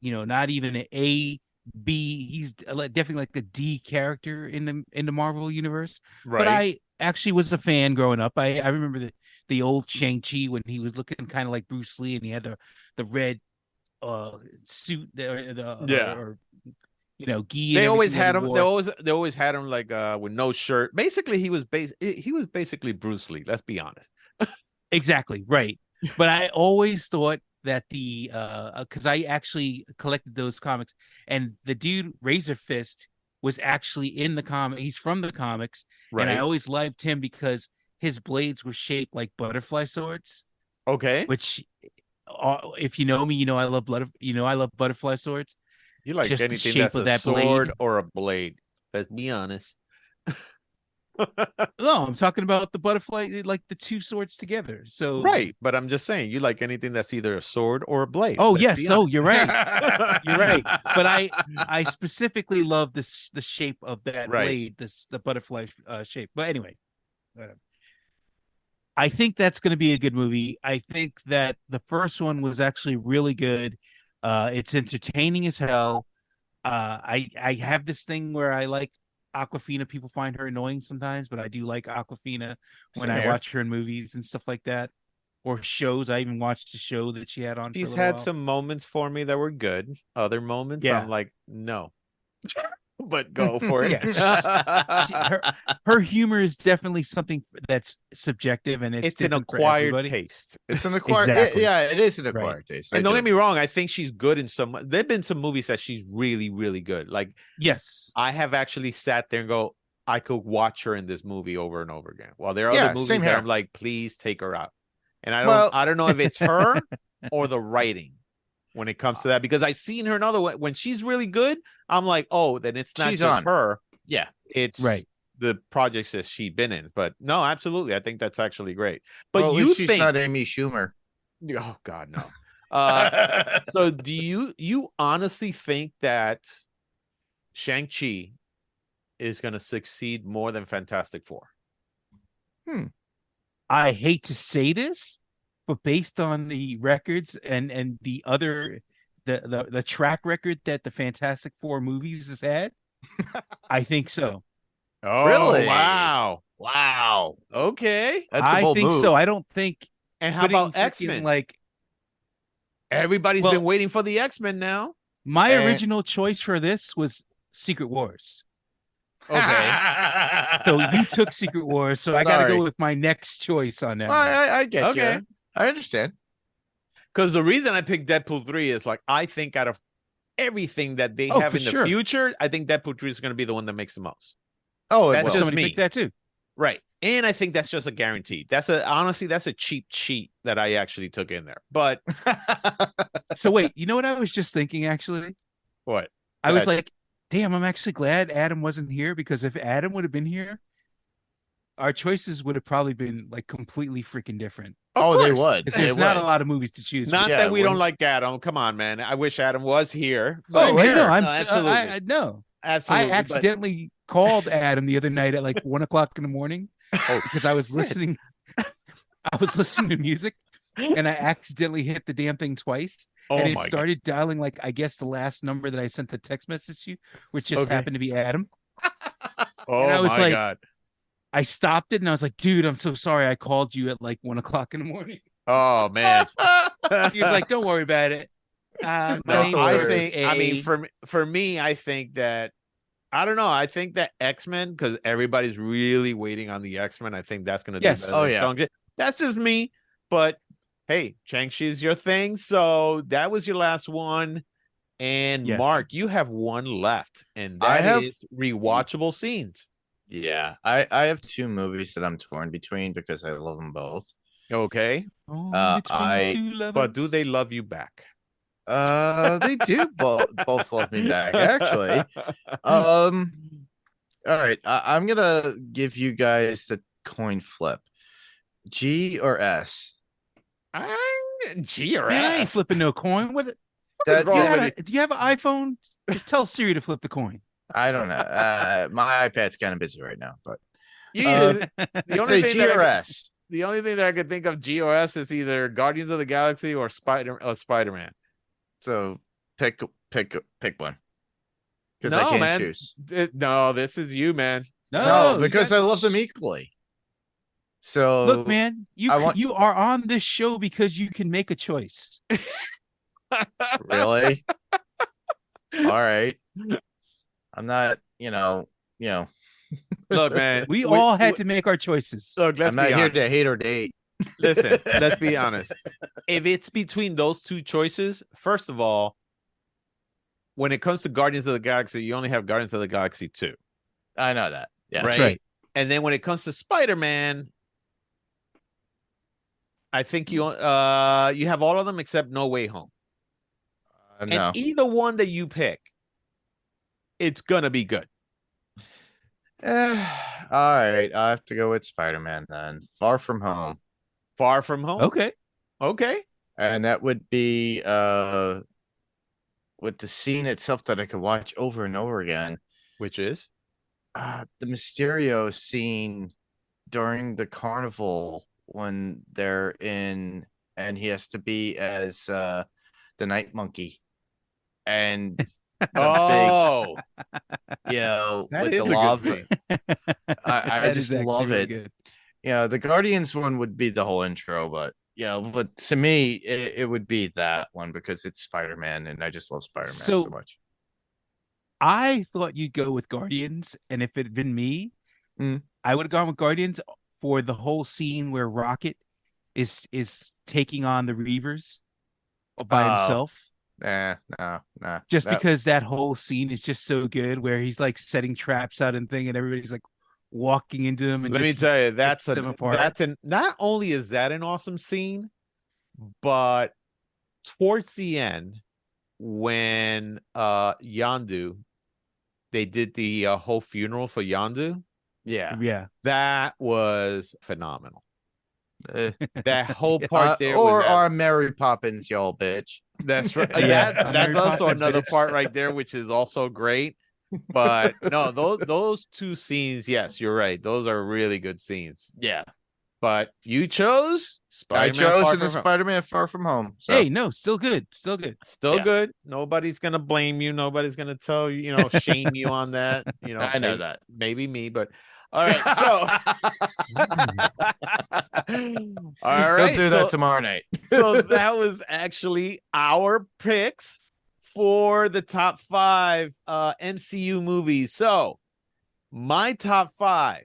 not even an A, B, he's definitely like a D character in the Marvel universe. Right. But I actually was a fan growing up. I remember the old Shang-Chi when he was looking kind of like Bruce Lee and he had the red suit there, gi. They and always everything that had he him. wore. They always had him like with no shirt. Basically, he was basically Bruce Lee. Let's be honest. Exactly, right. But I always thought that because I actually collected those comics, and the dude Razor Fist was actually in the comic. He's from the comics, and I Right. always liked him because his blades were shaped like butterfly swords. Okay. Which, if you know me, I love butterfly swords. You like just the anything shape that's of a that sword blade. or a blade. Let's be honest. No, I'm talking about the butterfly, like the two swords together. So Right, but I'm just saying you like anything that's either a sword or a blade. Oh Let's yes, be so honest. you're right. You're right. But I specifically love this the shape of that Right. blade, the butterfly shape. But anyway, whatever. I think that's going to be a good movie. I think that the first one was actually really good. It's entertaining as hell. I have this thing where I like Aquafina. People find her annoying sometimes, but I do like Aquafina when Same I here. watch her in movies and stuff like that, or shows. I even watched a show that she had on. She's for a little had while. some moments for me that were good. Other moments, Yeah. I'm like, no. But go for it. Her humor is definitely something that's subjective, and It's an different for acquired everybody. taste. It's an acquired. Exactly. Yeah, it is an Right. acquired taste. And I don't do get me agree. wrong, I think she's good in some. There've been some movies that she's really, really good. Like Yes, I have actually sat there and go, I could watch her in this movie over and over again. While there are Yeah, other movies same that here. I'm like, please take her out. And Well- I don't know if it's her or the writing when it comes to that, because I've seen her another way. When she's really good, I'm like, oh, then it's not She's just on. her. Yeah. It's right. the projects that she's been in. But no, absolutely. I think that's actually great. But Well, at you least she's think not Amy Schumer. oh God, no. So do you honestly think that Shang-Chi is gonna succeed more than Fantastic Four? I hate to say this, but based on the records and the other the track record that the Fantastic Four movies has had, I think so. Oh, Really? wow. Wow. Okay. That's a I bold think move. so. I don't think. And how putting about freaking, X-Men? Like Everybody's Well- been waiting for the X-Men now. my And- original choice for this was Secret Wars. Okay. So you took Secret Wars, so I got to Sorry. go with my next choice on that. Well, one. I get Okay. you. I understand. Because the reason I picked Deadpool 3 is like, I think out of everything that they Oh, have for in the sure. future, I think Deadpool 3 is going to be the one that makes the most. Oh, That's well. just Somebody me. picked that too. Right. And I think that's just a guarantee. Honestly, that's a cheap cheat that I actually took in there. But So wait, you know what I was just thinking? Actually, what? I was Good. like, damn, I'm actually glad Adam wasn't here, because if Adam would have been here, our choices would have probably been like completely freaking different. Oh, they course. would. Because They there's not a would. lot of movies to choose Not from. Yeah, that we don't when- like Adam. Come on, man. I wish Adam was here. Oh, Same I here. know. I'm No, absolutely. no. Absolutely. I accidentally called Adam the other night at like 1:00 in the morning because I was listening. I was listening to music, and I accidentally hit the damn thing twice, Oh and it my God. started dialing like I guess the last number that I sent the text message to, which just Okay. happened to be Adam. Oh and I was my like- God. I stopped it and I was like, "Dude, I'm so sorry. I called you at like 1:00 in the morning." Oh man. He's like, "Don't worry about it." My No, name's I Curtis think. I mean, A. for me, I think that I don't know. I think that X-Men, because everybody's really waiting on the X-Men. I think that's gonna Yes. do better Oh, than yeah. Shang-Chi. That's just me. But hey, Shang-Chi is your thing. So that was your last one. And Yes. Mark, you have one left, and I that have- is rewatchable scenes. Yeah, I have two movies that I'm torn between because I love them both. Okay. Oh, Uh, I- between two lovers. But do they love you back? They do both love me back, actually. All right, I'm gonna give you guys the coin flip. G or S? G or Man, I ain't S? flipping no coin. What? That, You do you have an iPhone? Tell Siri to flip the coin. I don't know. My iPad's kind of busy right now, but You Uh, the only say thing G that I or could- S. The only thing that I could think of GOS is either Guardians of the Galaxy or Spider-Man. So pick one. Because No, I can't man. choose. No, this is you, man. No, you because got- I love them equally. So Look, man, I want- you are on this show because you can make a choice. really? All right. I'm not, you know. Look, man. We all had to make our choices. Look. Let's I'm not be here honest. to hate or date. Listen, let's be honest. If it's between those two choices, first of all, when it comes to Guardians of the Galaxy, you only have Guardians of the Galaxy 2. I know that. Yeah. Right. right. And then when it comes to Spider-Man, I think you have all of them except No Way Home. No. And either one that you pick, it's gonna be good. All right, I have to go with Spider-Man then. Far From Home. Far From Home. Okay. Okay. And that would be with the scene itself that I could watch over and over again. Which is The Mysterio scene during the carnival when they're in and he has to be as the night monkey. And oh, That with is the a good lava. scene. I That just is actually love really it. good. Yeah, the Guardians one would be the whole intro, but but to me, it would be that one because it's Spider-Man, and I just love Spider-Man so much. I thought you'd go with Guardians, and if it had been me, Mm. I would have gone with Guardians for the whole scene where Rocket is taking on the Reavers by himself. No. Just because that whole scene is just so good, where he's like setting traps out and thing, and everybody's like walking into him. And let me tell you, that's apart. not only is that an awesome scene, but towards the end, when Yondu, they did the whole funeral for Yondu. Yeah, that was phenomenal. That whole part there, or was our Mary Poppins, y'all bitch. That's right. Yeah, that's also Poppins, another bitch. part right there, which is also great. But no, those two scenes, yes, you're right. Those are really good scenes. Yeah. But you chose I Spider-Man chose Far the From Home. Spider-Man Far From Home. So. Hey, no, still good. Still Yeah. good. Nobody's gonna blame you. Nobody's gonna tell you, shame you on that. I know that. Maybe me, but all right. So all right. He'll do that tomorrow night. So that was actually our picks for the top 5 MCU movies. So my top 5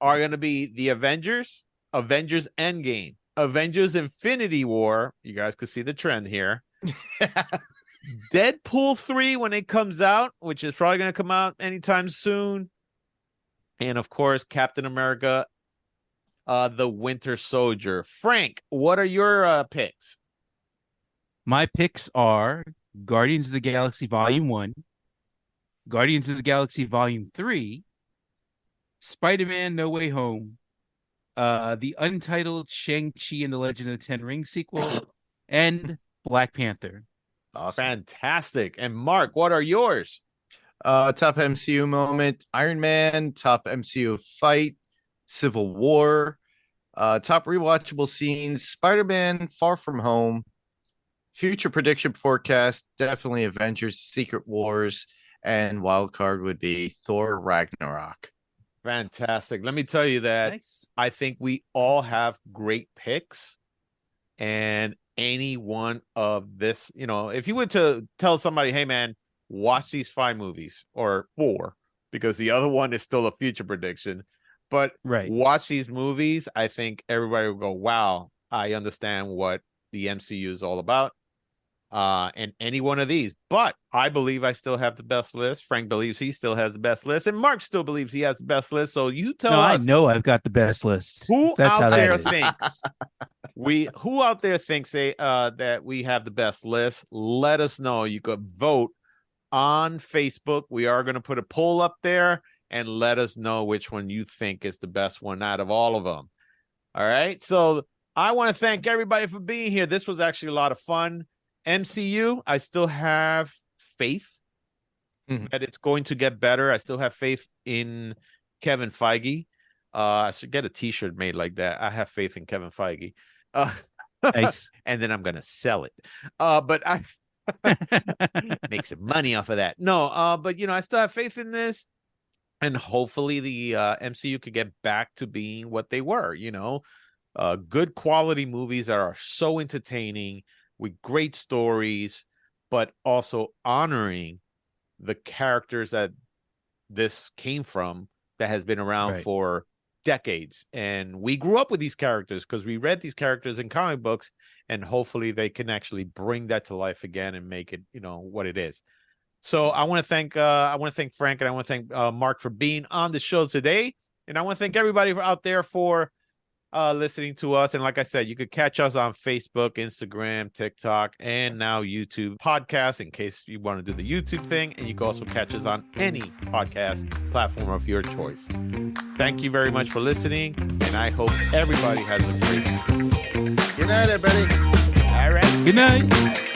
are going to be the Avengers Endgame, Avengers Infinity War. You guys can see the trend here. Deadpool 3 when it comes out, which is probably going to come out anytime soon. And of course, Captain America, the Winter Soldier. Frank, what are your picks? My picks are Guardians of the Galaxy Volume 1, Guardians of the Galaxy Volume 3, Spider-Man No Way Home, the untitled Shang-Chi and the Legend of the Ten Rings sequel, and Black Panther. Awesome. Fantastic. And Mark, what are yours? Top MCU moment, Iron Man. Top MCU fight, Civil War. Top rewatchable scenes, Spider-Man Far From Home. Future prediction forecast, definitely Avengers Secret Wars. And wild card would be Thor Ragnarok. Fantastic. Let me tell you that Nice. I think we all have great picks. And any one of this, if you were to tell somebody, hey, man, watch these 5 movies or 4, because the other one is still a future prediction. But watch these movies, I think everybody will go, wow, I understand what the MCU is all about. And any one of these. But I believe I still have the best list. Frank believes he still has the best list. And Mark still believes he has the best list. So you tell us. I know I've got the best list. Who That's out how there that is. thinks who out there thinks that we have the best list? Let us know. You could vote on Facebook. We are going to put a poll up there and let us know which one you think is the best one out of all of them. All right. So I want to thank everybody for being here. This was actually a lot of fun. MCU, I still have faith that it's going to get better. I still have faith in Kevin Feige. I should get a t-shirt made like that. I have faith in Kevin Feige. Nice. And then I'm going to sell it. But I make some money off of that. No, but I still have faith in this. And hopefully the MCU could get back to being what they were, good quality movies that are so entertaining with great stories, but also honoring the characters that this came from that has been around for decades. And we grew up with these characters because we read these characters in comic books, and hopefully they can actually bring that to life again and make it, what it is. So I want to thank Frank, and I want to thank Mark for being on the show today. And I want to thank everybody out there for listening to us. And like I said, you could catch us on Facebook, Instagram, TikTok, and now YouTube podcast in case you want to do the YouTube thing. And you can also catch us on any podcast platform of your choice. Thank you very much for listening. And I hope everybody has a great week. Good night, everybody. All right. Good night.